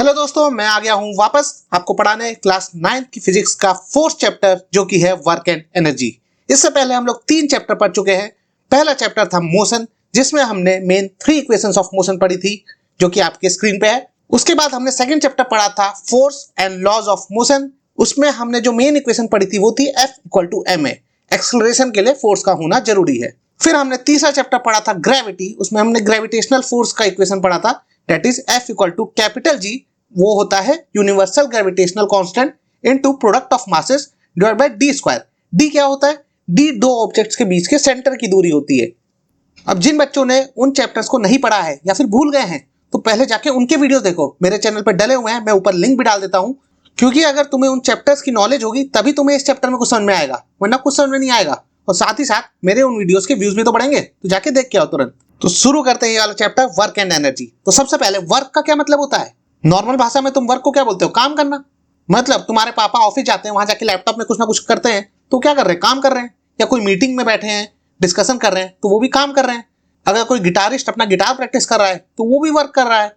Hello दोस्तों, मैं आ गया हूं वापस आपको पढ़ाने क्लास 9 की फिजिक्स का 4th चैप्टर जो कि है वर्क एंड एनर्जी। इससे पहले हम लोग 3 चैप्टर पढ़ चुके हैं। पहला चैप्टर था मोशन, जिसमें हमने मेन 3 इक्वेशंस ऑफ मोशन पढ़ी थी जो कि आपके स्क्रीन पे है। उसके बाद हमने सेकंड चैप्टर पढ़ा था force and laws of motion. उसमें हमने जो मेन इक्वेशन पढ़ी थी वो थी F = ma। एक्सेलरेशन के लिए फोर्स का होना जरूरी है। फिर हमने तीसरा चैप्टर पढ़ा था ग्रेविटी। उसमें हमने ग्रेविटेशनल फोर्स का इक्वेशन पढ़ा था, दैट इज F = G। वो होता है universal gravitational constant into product of masses divide by d²। d क्या होता है? d दो ऑब्जेक्ट्स के बीच के सेंटर की दूरी होती है। अब जिन बच्चों ने उन चैप्टर्स को नहीं पढ़ा है या फिर भूल गए हैं तो पहले जाके उनके वीडियो देखो, मेरे चैनल पर डले हुए हैं, मैं ऊपर लिंक भी डाल देता हूं। क्योंकि अगर तुम्हें उन चैप्टर्स की नॉलेज होगी तभी तुम्हें इस चैप्टर में कुछ समझ में आएगा, वरना कुछ समझ में नहीं आएगा। और साथ ही साथ मेरे उन वीडियोस के व्यूज भी तो बढ़ेंगे, तो जाके देख के आओ तुरंत। तो शुरू करते हैं ये वाला चैप्टर, वर्क एंड एनर्जी। तो सबसे पहले वर्क का क्या मतलब होता है? नॉर्मल भाषा में तुम वर्क को क्या बोलते हो? काम करना। मतलब तुम्हारे पापा ऑफिस जाते हैं, वहां जाके लैपटॉप में कुछ ना कुछ करते हैं, तो क्या कर रहे हैं? काम कर रहे हैं। या कोई मीटिंग में बैठे हैं, डिस्कशन कर रहे हैं, तो वो भी काम कर रहे हैं। अगर कोई गिटारिस्ट अपना गिटार प्रैक्टिस कर रहा है तो वो भी वर्क कर रहा है।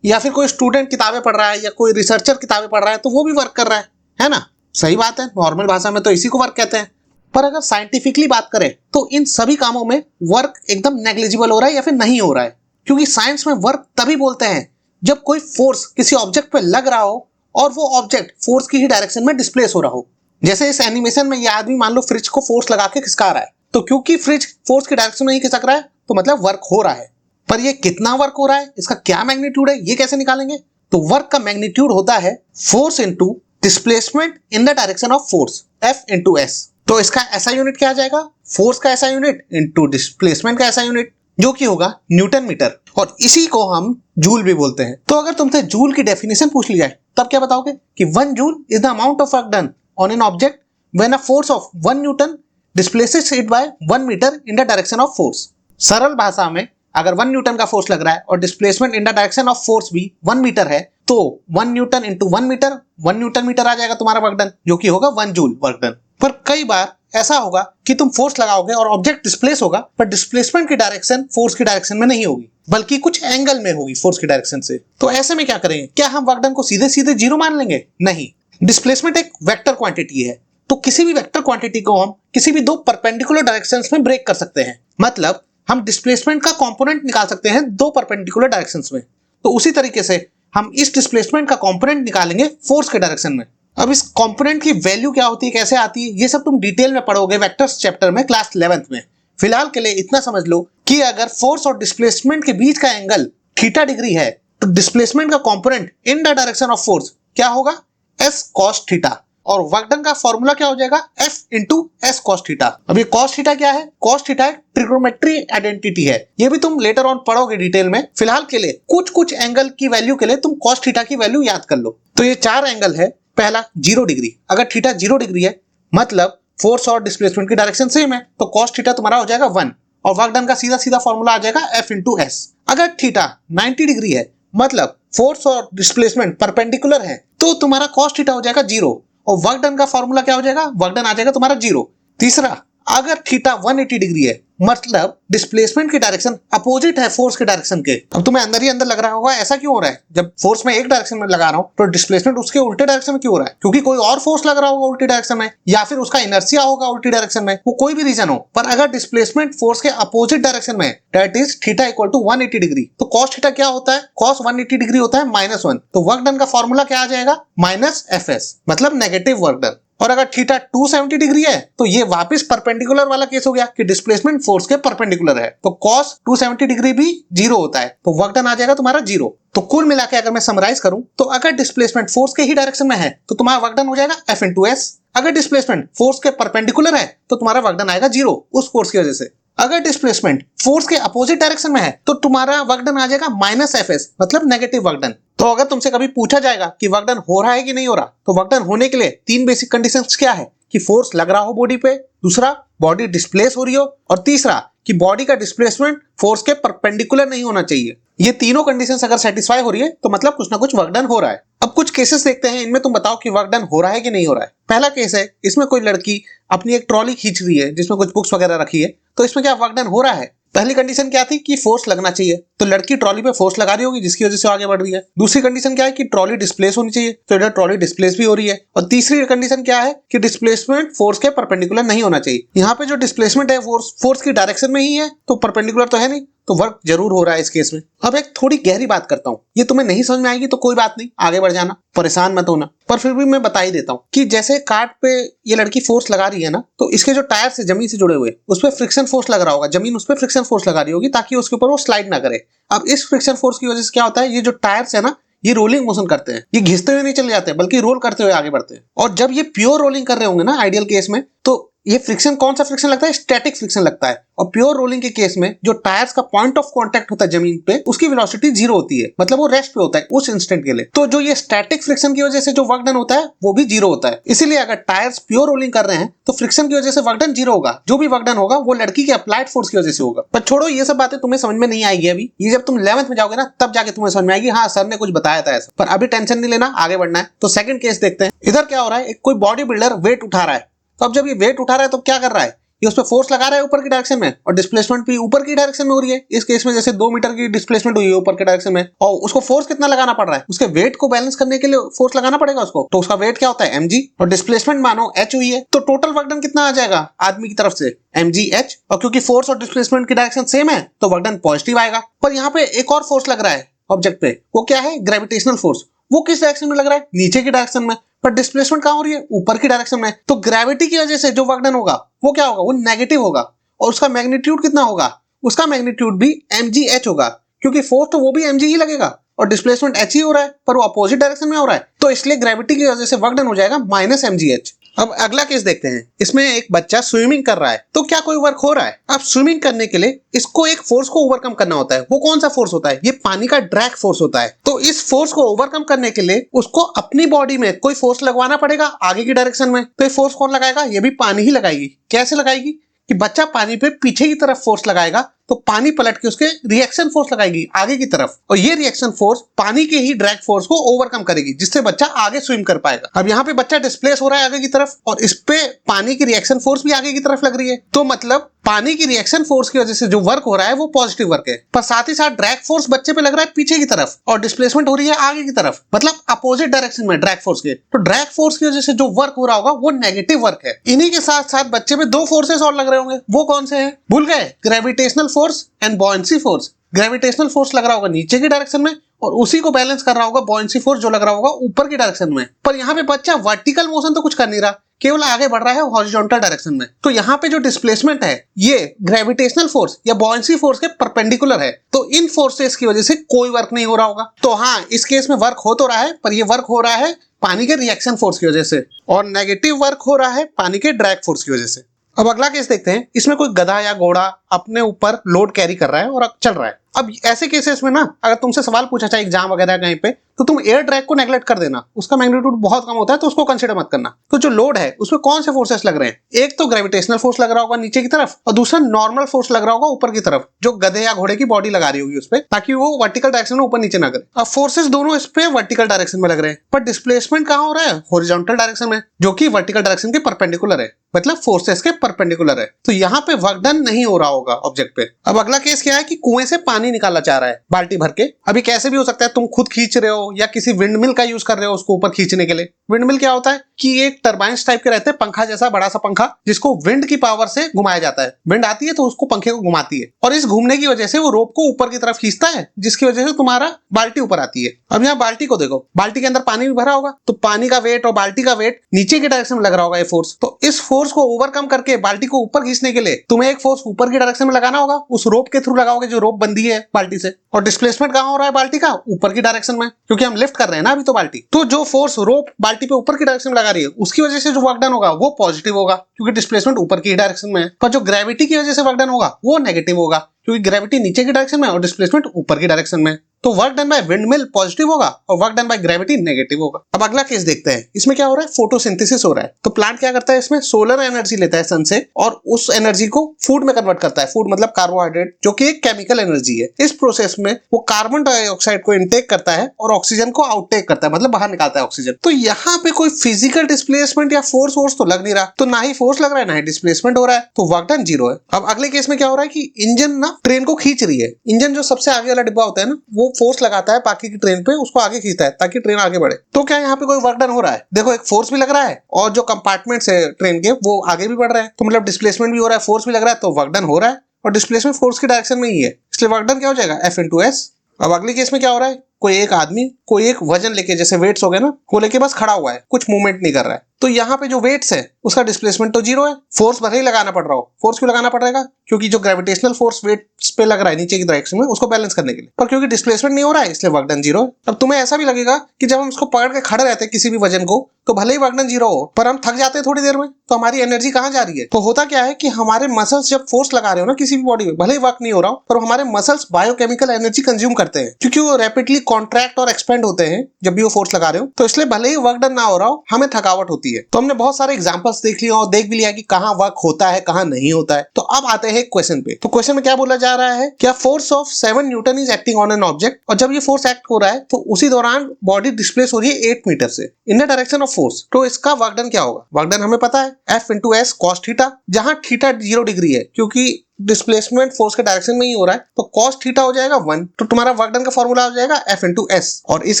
या फिर कोई स्टूडेंट किताबें पढ़ रहा है या कोई रिसर्चर किताबें पढ़ रहा है तो वो भी वर्क कर रहा है ना? सही बात है, नॉर्मल भाषा में तो इसी को वर्क कहते हैं। पर अगर साइंटिफिकली बात करें तो इन सभी कामों में वर्क एकदम नेग्लिजिबल हो रहा है या फिर नहीं हो रहा है। क्योंकि साइंस में वर्क तभी बोलते हैं जब कोई फोर्स किसी ऑब्जेक्ट पे लग रहा हो और वो ऑब्जेक्ट फोर्स की ही डायरेक्शन में डिस्प्लेस हो रहा हो। जैसे इस एनिमेशन में ये आदमी मान लो फ्रिज को फोर्स लगा के खिसका रहा है, तो क्योंकि फ्रिज फोर्स की डायरेक्शन में ही खिसक रहा है तो मतलब वर्क हो रहा है। पर ये कितना वर्क हो रहा है, इसका क्या मैग्नीट्यूड है, ये कैसे निकालेंगे? तो वर्क का मैग्नीट्यूड होता है force into displacement in the direction of force, F × S। तो इसका ऐसा यूनिट क्या आ जाएगा? फोर्स का ऐसा यूनिट इनटू डिस्प्लेसमेंट का ऐसा यूनिट, जो कि होगा न्यूटन मीटर। और इसी को हम जूल भी बोलते हैं। तो अगर तुमसे जूल की डेफिनेशन पूछ ली जाए तब क्या बताओगे? कि 1 joule is the amount of work done on an object when a force of 1 newton displaces it by 1 metre in the direction of force. सरल भाषा में अगर 1 न्यूटन का फोर्स लग रहा है और displacement in the direction of force भी 1 मीटर है तो 1 newton into 1 metre, 1 newton metre आ जाएगा तुम्हारा वर्क डन, जो कि होगा 1 जूल वर्क डन। पर कई बार ऐसा होगा कि तुम फोर्स लगाओगे और ऑब्जेक्ट डिस्प्लेस होगा, पर डिस्प्लेसमेंट की डायरेक्शन फोर्स की डायरेक्शन में नहीं होगी, बल्कि कुछ एंगल में होगी फोर्स की डायरेक्शन से। तो ऐसे में क्या करेंगे? क्या हम वर्क डन को सीधे सीधे जीरो मान लेंगे? नहीं। डिस्प्लेसमेंट एक वेक्टर क्वांटिटी है, तो किसी भी वेक्टर क्वांटिटी को हम किसी भी दो परपेंडिकुलर डायरेक्शंस में ब्रेक कर सकते हैं। मतलब हम डिस्प्लेसमेंट का कंपोनेंट निकाल सकते हैं दो परपेंडिकुलर डायरेक्शंस में। तो उसी तरीके से हम इस डिस्प्लेसमेंट का कंपोनेंट निकालेंगे फोर्स के डायरेक्शन में। अब इस कंपोनेंट की वैल्यू क्या होती है, कैसे आती है, ये सब तुम डिटेल में पढ़ोगे वेक्टर्स चैप्टर में क्लास 11th में। फिलहाल के लिए इतना समझ लो कि अगर फोर्स और डिस्प्लेसमेंट के बीच का एंगल थीटा डिग्री है तो डिस्प्लेसमेंट का component in the direction of force क्या होगा? S cos theta. और वर्क डन का फॉर्मूला क्या हो जाएगा? F × S cos theta. अब ये cos थीटा क्या है? cos थीटा एक ट्रिग्नोमेट्री आइडेंटिटी है, ये भी तुम लेटर ऑन पढ़ोगे डिटेल में। फिलहाल के लिए कुछ एंगल की वैल्यू के लिए तुम cos थीटा की वैल्यू याद कर लो। तो ये 4 एंगल है। पहला 0 डिग्री, अगर थीटा 0 डिग्री है मतलब फोर्स और डिस्प्लेसमेंट की डायरेक्शन सेम है, तो cos थीटा तुम्हारा हो जाएगा 1 और वर्क डन का सीधा सीधा फॉर्मूला आ जाएगा F × S। अगर थीटा 90 डिग्री है मतलब फोर्स और डिस्प्लेसमेंट परपेंडिकुलर है तो तुम्हारा cos थीटा हो जाएगा 0 और वर्क डन का फॉर्मूला क्या हो जाएगा? वर्क डन आ जाएगा तुम्हारा 0। तीसरा, अगर थीटा 180 डिग्री है मतलब डिस्प्लेसमेंट की डायरेक्शन अपोजिट है फोर्स के डायरेक्शन के। अब तुम्हें अंदर ही अंदर लग रहा होगा ऐसा क्यों हो रहा है? जब फोर्स में एक डायरेक्शन में लगा रहा हूं तो डिस्प्लेसमेंट उसके उल्टे डायरेक्शन में क्यों हो रहा है? क्योंकि कोई और फोर्स लग रहा होगा उल्टी डायरेक्शन में, या फिर उसका इनर्शिया होगा उल्टी डायरेक्शन में, वो कोई भी रीजन हो। पर अगर डिस्प्लेसमेंट फोर्स के अपोजिट डायरेक्शन में दैट इज थीटा = 180 डिग्री, तो cos थीटा क्या होता है? cos 180 डिग्री होता है -1। तो वर्क डन का फॉर्मूला क्या आ जाएगा? -FS, मतलब नेगेटिव वर्क डन। और अगर थीटा 270 डिग्री है तो ये वापस परपेंडिकुलर वाला केस हो गया कि डिस्प्लेसमेंट फोर्स के परपेंडिकुलर है, तो cos 270 डिग्री भी 0 होता है, तो वर्क डन आ जाएगा तुम्हारा 0। तो कुल मिला के अगर मैं समराइज करूं तो अगर डिस्प्लेसमेंट फोर्स के ही डायरेक्शन में है तो तुम्हारा वर्क डन हो जाएगा F × S। अगर डिस्प्लेसमेंट फोर्स के परपेंडिकुलर है तो तुम्हारा वर्क डन आएगा 0 उस फोर्स की वजह से। अगर डिस्प्लेसमेंट फोर्स के अपोजिट डायरेक्शन में है तो तुम्हारा वर्क डन आ जाएगा -FS, मतलब नेगेटिव वर्क डन। तो अगर तुमसे कभी पूछा जाएगा कि वर्क डन हो रहा है कि नहीं हो रहा, तो वर्क डन होने के लिए 3 बेसिक कंडीशंस क्या है? कि फोर्स लग रहा हो बॉडी पे, दूसरा बॉडी डिस्प्लेस हो रही हो, और तीसरा कि बॉडी का डिस्प्लेसमेंट फोर्स के परपेंडिकुलर नहीं होना चाहिए। ये तीनों कंडीशंस अगर सेटिस्फाई हो रही है तो मतलब कुछ ना कुछ वर्क डन हो रहा है। अब कुछ केसेस देखते हैं, इनमें तुम बताओ कि वर्क डन हो रहा है कि नहीं हो रहा है। पहला केस है, इसमें कोई लड़की अपनी एक ट्रॉली खींच रही है जिसमें कुछ बुक्स वगैरह रखी है, तो इसमें क्या वर्क डन हो रहा है? पहली कंडीशन क्या थी कि फोर्स लगना चाहिए, तो लड़की ट्रॉली पे फोर्स लगा रही होगी जिसकी वजह से आगे बढ़ रही है। दूसरी कंडीशन क्या है कि ट्रॉली डिस्प्लेस होनी चाहिए, तो इधर ट्रॉली डिस्प्लेस भी हो रही है। और तीसरी कंडीशन क्या है कि डिस्प्लेसमेंट फोर्स के परपेंडिकुलर नहीं होना चाहिए। यहाँ पे जो डिस्प्लेसमेंट है फोर्स की डायरेक्शन में ही है, तो परपेंडिकुलर तो है नहीं, तो वर्क जरूर हो रहा है इस केस में। अब एक थोड़ी गहरी बात करता हूँ, ये तुम्हें नहीं समझ में आएगी तो कोई बात नहीं, आगे बढ़ जाना, परेशान मत होना, पर फिर भी मैं बता ही देता हूँ कि जैसे कार्ट पे ये लड़की फोर्स लगा रही है ना, तो इसके जो टायर से जमीन से जुड़े हुए उस पर फ्रिक्शन फोर्स लग रहा होगा, जमीन उस पर फ्रिक्शन फोर्स लगा रही होगी ताकि उसके ऊपर वो स्लाइड ना करे। अब इस फ्रिक्शन फोर्स की वजह से क्या होता है, ये जो टायर्स है ना, ये रोलिंग मोशन करते हैं, ये घिसते हुए नहीं चले जाते बल्कि रोल करते हुए आगे बढ़ते हैं। और जब ये प्योर रोलिंग कर रहे होंगे ना आइडियल केस में, तो ये फ्रिक्शन कौन सा फ्रिक्शन लगता है, स्टैटिक फ्रिक्शन लगता है। और प्योर रोलिंग के केस में जो टायर्स का पॉइंट ऑफ कांटेक्ट होता है जमीन पे, उसकी वेलोसिटी 0 होती है, मतलब वो रेस्ट पे होता है उस इंस्टेंट के लिए। तो जो ये स्टैटिक फ्रिक्शन की वजह से जो वर्क डन होता है वो भी 0 होता है। इसीलिए अगर टायर्स प्योर रोलिंग कर रहे हैं तो फ्रिक्शन की वजह से वर्क डन 0 होगा, जो भी वर्क डन होगा वो लड़की के अप्लाइड फोर्स की वजह से होगा। पर छोड़ो, ये सब बातें तुम्हें समझ में नहीं आएगी अभी, ये जब तुम 11th में जाओगे ना तब जाके तुम्हें समझ में आएगी, हाँ सर ने कुछ बताया था ऐसा। पर अभी टेंशन नहीं लेना, आगे बढ़ना है। तो सेकंड केस देखते हैं। इधर क्या हो रहा है, एक कोई बॉडी बिल्डर वेट उठा रहा है। तो अब जब ये वेट उठा रहा है तो क्या कर रहा है, ये उस पर फोर्स लगा रहा है ऊपर की डायरेक्शन में, और डिस्प्लेसमेंट भी ऊपर की डायरेक्शन में हो रही है। इस केस में जैसे 2 मीटर की डिस्प्लेसमेंट हुई है ऊपर की डायरेक्शन में, और उसको फोर्स कितना लगाना पड़ रहा है, उसके वेट को बैलेंस करने के लिए फोर्स लगाना पड़ेगा उसको। तो उसका वेट क्या होता है, mg, और डिस्प्लेसमेंट मानो h हुई है, तो टोटल वर्क डन कितना आ जाएगा आदमी की तरफ से, mgh। और क्योंकि फोर्स और डिस्प्लेसमेंट की डायरेक्शन सेम है तो वर्क डन पॉजिटिव आएगा। पर यहाँ पे एक और फोर्स लग रहा है ऑब्जेक्ट पे, वो क्या है, ग्रेविटेशनल फोर्स। वो किस डायरेक्शन में लग रहा है, नीचे की डायरेक्शन में, पर डिस्प्लेसमेंट कहां हो रही है, ऊपर की डायरेक्शन में। तो ग्रेविटी की वजह से जो वर्क डन होगा वो क्या होगा, वो नेगेटिव होगा। और उसका मैग्नीट्यूड कितना होगा, उसका मैग्नीट्यूड भी mgh होगा, क्योंकि फोर्स तो वो भी mg ही लगेगा और डिस्प्लेसमेंट h ही हो रहा है, पर वो अपोजिट डायरेक्शन में हो रहा है, तो इसलिए ग्रेविटी की वजह से वर्क डन हो जाएगा -mgh। अब अगला केस देखते हैं। इसमें एक बच्चा स्विमिंग कर रहा है, तो क्या कोई वर्क हो रहा है। अब स्विमिंग करने के लिए इसको एक फोर्स को ओवरकम करना होता है। वो कौन सा फोर्स होता है, ये पानी का ड्रैग फोर्स होता है। तो इस फोर्स को ओवरकम करने के लिए उसको अपनी बॉडी में कोई फोर्स लगवाना पड़ेगा आगे की डायरेक्शन में। तो ये फोर्स कौन लगाएगा, ये भी पानी ही लगाएगी। कैसे लगाएगी कि बच्चा पानी पे पीछे की तरफ फोर्स लगाएगा, तो पानी पलट के उसके रिएक्शन फोर्स लगाएगी आगे की तरफ, और ये रिएक्शन फोर्स पानी के ही ड्रैग फोर्स को ओवरकम करेगी, जिससे बच्चा आगे स्विम कर पाएगा। अब यहाँ पे बच्चा डिस्प्लेस हो रहा है आगे की तरफ, और इस पे पानी की रिएक्शन फोर्स भी आगे की तरफ लग रही है, तो मतलब पानी की रिएक्शन फोर्स की वजह से जो वर्क हो रहा है वो पॉजिटिव वर्क है। पर साथ ही साथ ड्रैग फोर्स बच्चे पे लग रहा है पीछे की तरफ, और डिस्प्लेसमेंट हो रही है आगे की तरफ, मतलब अपोजिट डायरेक्शन में ड्रैग फोर्स के। तो ड्रैग फोर्स की वजह से जो वर्क हो रहा होगा वो नेगेटिव वर्क है। इन्हीं के साथ साथ बच्चे पे 2 फोर्सेस और लग रहे होंगे, वो कौन से हैं, भूल गए, gravitational force and buoyancy force. Gravitational force लग रहा होगा नीचे की डायरेक्शन में, और उसी को बैलेंस कर रहा होगा बॉयंसी फोर्स जो लग रहा होगा ऊपर की डायरेक्शन में। पर यहाँ पे बच्चा वर्टिकल मोशन तो कुछ कर नहीं रहा, केवल आगे बढ़ रहा है हॉरिजॉन्टल डायरेक्शन में। तो यहाँ पे जो डिस्प्लेसमेंट है ये ग्रेविटेशनल फोर्स या बॉयंसी फोर्स के परपेंडिकुलर है, तो इन फोर्सेस की वजह से कोई वर्क नहीं हो रहा होगा। तो हाँ, इस केस में वर्क हो तो रहा है, पर ये वर्क हो रहा है पानी के रिएक्शन फोर्स की वजह से, और नेगेटिव वर्क हो रहा है पानी के ड्रैग फोर्स की वजह से। अब अगला केस देखते हैं। इसमें कोई गधा या घोड़ा अपने ऊपर लोड कैरी कर रहा है और चल रहा है। अब ऐसे केसेस में ना, अगर तुमसे सवाल पूछा जाए एग्जाम वगैरह कहीं पे, तो तुम एयर ड्रैग को नेगलेक्ट कर देना, उसका मैग्नीट्यूड बहुत कम होता है, तो उसको कंसीडर मत करना। तो जो लोड है उसमें कौन से फोर्सेस लग रहे हैं, एक तो ग्रेविटेशनल फोर्स लग रहा होगा नीचे की तरफ, और दूसरा नॉर्मल फोर्स लग रहा होगा ऊपर की तरफ, जो गधे या घोड़े की बॉडी लगा रही होगी उस पर, ताकि वो वर्टिकल डायरेक्शन में ऊपर नीचे ना करे। अब फोर्सेस दोनों इस पे वर्टिकल डायरेक्शन में लग रहे हैं, पर डिस्प्लेसमेंट कहाँ हो रहा है, हॉरिजॉन्टल डायरेक्शन में, जो कि वर्टिकल डायरेक्शन के परपेंडिकुलर है, मतलब फोर्सेस के परपेंडिकुलर है। तो यहाँ पे वर्क डन नहीं हो रहा होगा ऑब्जेक्ट पे। अब अगला केस क्या है कि कुएं से पानी निकाला जा रहा है बाल्टी भर के। अभी कैसे भी हो सकता है, तुम खुद खींच रहे हो या किसी विंडमिल का यूज कर रहे हो उसको ऊपर खींचने के लिए। विंडमिल क्या होता है कि एक टरबाइन्स टाइप के रहते हैं, पंखा जैसा बड़ा सा पंखा, जिसको विंड की पावर से घुमाया जाता है। विंड आती है तो उसको पंखे को घुमाती है, और इस घूमने की वजह से वो रोप को ऊपर की तरफ खींचता है, जिसकी वजह से तुम्हारा बाल्टी ऊपर आती है। अब यहाँ बाल्टी को देखो, बाल्टी के अंदर पानी भी भरा होगा, तो पानी का वेट और बाल्टी का वेट नीचे की डायरेक्शन में लग रहा होगा ये फोर्स। तो इस फोर्स को ओवरकम करके बाल्टी को ऊपर खींचने के लिए तुम्हें एक फोर्स ऊपर की डायरेक्शन में लगाना होगा, उस रोप के थ्रू लगाओगे जो रोप बंधी है बाल्टी से। और डिस्प्लेसमेंट कहाँ हो रहा है बाल्टी का, ऊपर की डायरेक्शन में, क्योंकि हम लिफ्ट कर रहे हैं ना अभी तो बाल्टी। तो जो फोर्स रोप बाल्टी पे ऊपर की डायरेक्शन में लगा रही है, उसकी वजह से जो वर्क डन होगा वो पॉजिटिव होगा, क्योंकि डिस्प्लेसमेंट ऊपर की डायरेक्शन में है। पर जो ग्रेविटी की वजह से वर्क डन होगा वो नेगेटिव होगा, क्योंकि ग्रेविटी नीचे की डायरेक्शन में और डिस्प्लेसमेंट ऊपर की डायरेक्शन में। तो work done bye windmill positive होगा और work done by gravity negative होगा। अब अगला केस देखते हैं। इसमें क्या हो रहा है, फोटोसिंथेसिस हो रहा है। तो प्लांट क्या करता है, इसमें सोलर एनर्जी लेता है सन से और उस एनर्जी को फूड में कन्वर्ट करता है। फूड मतलब कार्बोहाइड्रेट, जो कि एक केमिकल एनर्जी है। इस प्रोसेस में वो कार्बन डाइऑक्साइड को इनटेक करता है और ऑक्सीजन को आउटटेक करता है, मतलब बाहर निकालता है ऑक्सीजन। तो यहाँ पे कोई फिजिकल डिस्प्लेसमेंट या फोर्स तो लग नहीं रहा, तो ना ही फोर्स लग रहा है ना ही डिस्प्लेसमेंट हो रहा है, तो वर्क डन 0 है। अब अगले केस में क्या हो रहा है कि इंजन ना ट्रेन को खींच रही है। इंजन जो सबसे आगे वाला डिब्बा होता है ना, वो फोर्स लगाता है बाकी की ट्रेन पे, उसको आगे खींचता है ताकि ट्रेन आगे बढ़े। तो क्या यहाँ पे कोई वर्क डन हो रहा है? देखो, एक फोर्स भी लग रहा है और जो कंपार्टमेंट्स है ट्रेन के वो आगे भी बढ़ रहे हैं, तो मतलब डिस्प्लेसमेंट भी हो रहा है, फोर्स भी लग रहा है, तो वर्क डन हो रहा है और डिस्प्लेसमेंट फोर्स की डायरेक्शन में ही है, इसलिए वर्क डन क्या हो जाएगा, F into S। अब अगले केस में क्या हो रहा है, कोई एक आदमी कोई एक वजन लेके, जैसे वेट्स हो गए ना, वो लेके बस खड़ा हुआ है, कुछ मूवमेंट नहीं कर रहा है। तो यहाँ पे जो वेट्स है उसका डिस्प्लेसमेंट तो 0 है। फोर्स भले ही लगाना पड़ रहा हो, फोर्स क्यों लगाना पड़ेगा, क्योंकि जो ग्रेविटेशनल फोर्स वेट्स पे लग रहा है नीचे की डायरेक्शन में, उसको बैलेंस करने के लिए, पर क्योंकि डिस्प्लेसमेंट नहीं हो रहा है इसलिए वर्क डन 0 है। अब तुम्हें ऐसा भी लगेगा कि जब हम उसको पकड़ के खड़े रहते हैं किसी भी वजन को, तो भले ही वर्क डन 0 हो, पर हम थक जाते हैं थोड़ी देर में, तो हमारी एनर्जी कहाँ जा रही है? तो होता क्या है कि हमारे मसल्स जब फोर्स लगा रहे हो ना किसी भी बॉडी में, भले ही वर्क नहीं हो रहा हो, पर हमारे मसल्स बायोकेमिकल एनर्जी कंज्यूम करते हैं, क्योंकि वो रैपिडली कॉन्ट्रैक्ट और एक्सपेंड होते हैं जब भी वो फोर्स लगा रहे हो। तो इसलिए भले ही वर्क डन ना हो रहा हो, हमें थकावट होती है। तो हमने बहुत सारे एग्जांपल्स देख लिए और देख भी लिया कि कहाँ वर्क होता है कहाँ नहीं होता है। तो अब आते हैं क्वेश्चन पे। तो क्वेश्चन में क्या बोला जा रहा है, क्या force of 7 Newton is acting on an object, और जब ये फोर्स एक्ट हो रहा है तो उसी दौरान बॉडी डिस्प्लेस हो रही है 8 मीटर से इन द डायरेक्शन ऑफ फोर्स। तो इसका वर्क डन क्या होगा? वर्क डन हमें पता है F into S cos theta, जहां थीटा 0 डिग्री है, क्योंकि डिस्प्लेसमेंट फोर्स के डायरेक्शन में ही हो रहा है, तो cos थीटा हो जाएगा 1। तो तुम्हारा वर्क डन का फॉर्मूला हो जाएगा F into S, और इस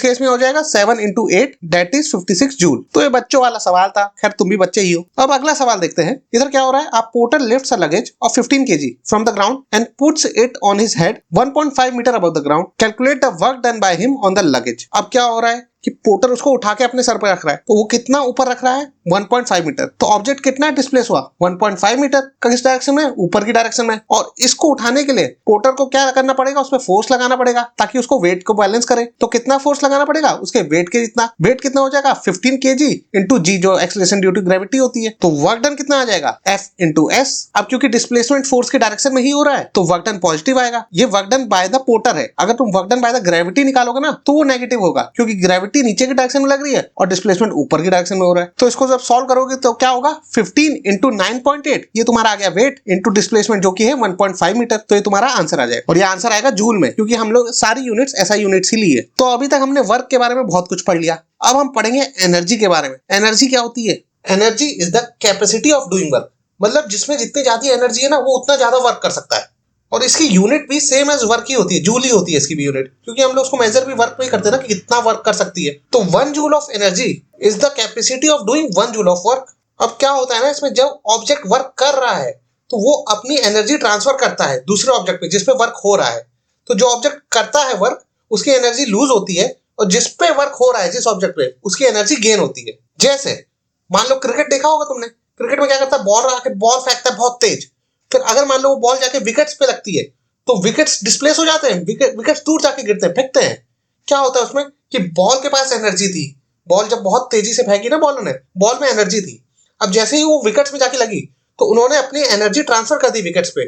केस में हो जाएगा 7 into 8 दैट इज 56 जूल। तो ये बच्चों वाला सवाल था, खैर तुम भी बच्चे ही हो। अब अगला सवाल देखते हैं। इधर क्या हो रहा है, आप porter lifts a luggage of 15 kg from the ground and puts it on his head 1.5 metre above the ground, calculate the work done by him on the luggage. अब क्या हो रहा है कि पोर्टर उसको उठा के अपने सर पे रख रहा है, तो वो कितना ऊपर रख रहा है, 1.5 मीटर। तो ऑब्जेक्ट कितना डिस्प्लेस हुआ, 1.5 मीटर। किस डायरेक्शन में, ऊपर की डायरेक्शन में। और इसको उठाने के लिए पोर्टर को क्या करना पड़ेगा, उसमें फोर्स लगाना पड़ेगा ताकि उसको वेट को बैलेंस करे। तो कितना फोर्स लगाना पड़ेगा, उसके वेट के जितना। वेट कितना हो जाएगा, 15 kg इंटू जी, जो एक्सेलरेशन ड्यू टू ग्रेविटी होती है। तो वर्क डन कितना आ जाएगा, F into S। अब क्योंकि डिस्प्लेसमेंट फोर्स के डायरेक्शन में ही हो रहा है, तो वर्क डन पॉजिटिव आएगा। ये work done by the porter है। अगर तुम work done by the gravity निकालोगे ना, तो वो नेगेटिव होगा, क्योंकि ग्रेविटी नीचे की डायरेक्शन में लग रही है और डिस्प्लेसमेंट ऊपर की डायरेक्शन में हो रहा है। तो इसको जब सॉल्व करोगे तो क्या होगा, 15 इंटू 9.8, ये तुम्हारा आ गया वेट, इंटू डिस्प्लेसमेंट जो कि है 1.5 मीटर। तो ये तुम्हारा आंसर आ जाएगा, और ये आंसर आएगा जूल में, क्योंकि हम लोग सारी यूनिट्स SI यूनिट्स ही ली है। तो अभी तक हमने वर्क के बारे में बहुत कुछ पढ़ लिया। अब हम पढ़ेंगे एनर्जी के बारे में। एनर्जी क्या होती है? Energy is the capacity of doing work, मतलब जिसमें जितनी ज्यादा एनर्जी है ना, वो उतना ज्यादा वर्क कर सकता है। और इसकी यूनिट भी सेम एज वर्क ही होती है, जूल ही होती है इसकी भी यूनिट, क्योंकि हम लोग उसको मेजर भी वर्क में ही करते हैं ना, कि कितना वर्क कर सकती है। तो 1 joule of energy is the capacity of doing 1 joule of work. अब क्या होता है ना, इसमें जब ऑब्जेक्ट वर्क कर रहा है तो वो अपनी एनर्जी ट्रांसफर करता है दूसरे ऑब्जेक्ट पे जिसपे वर्क हो रहा है। तो जो ऑब्जेक्ट करता है वर्क, उसकी एनर्जी लूज होती है, और जिसपे वर्क हो रहा है जिस ऑब्जेक्ट पे, उसकी एनर्जी गेन होती है। जैसे मान लो क्रिकेट देखा होगा तुमने, क्रिकेट में क्या करता है, बॉल आके बॉल फेंकता है बहुत तेज, फिर अगर मान लो वो बॉल जाके विकेट्स पे लगती है तो विकेट्स डिस्प्लेस हो जाते हैं, विकेट्स दूर जाके गिरते हैं, फेंकते हैं। क्या होता है उसमें कि बॉल के पास एनर्जी थी, बॉल जब बहुत तेजी से फेंकी ना बॉलर ने, बॉल में एनर्जी थी। अब जैसे ही वो विकेट्स में जाके लगी तो उन्होंने अपनी एनर्जी ट्रांसफर कर दी विकेट्स पे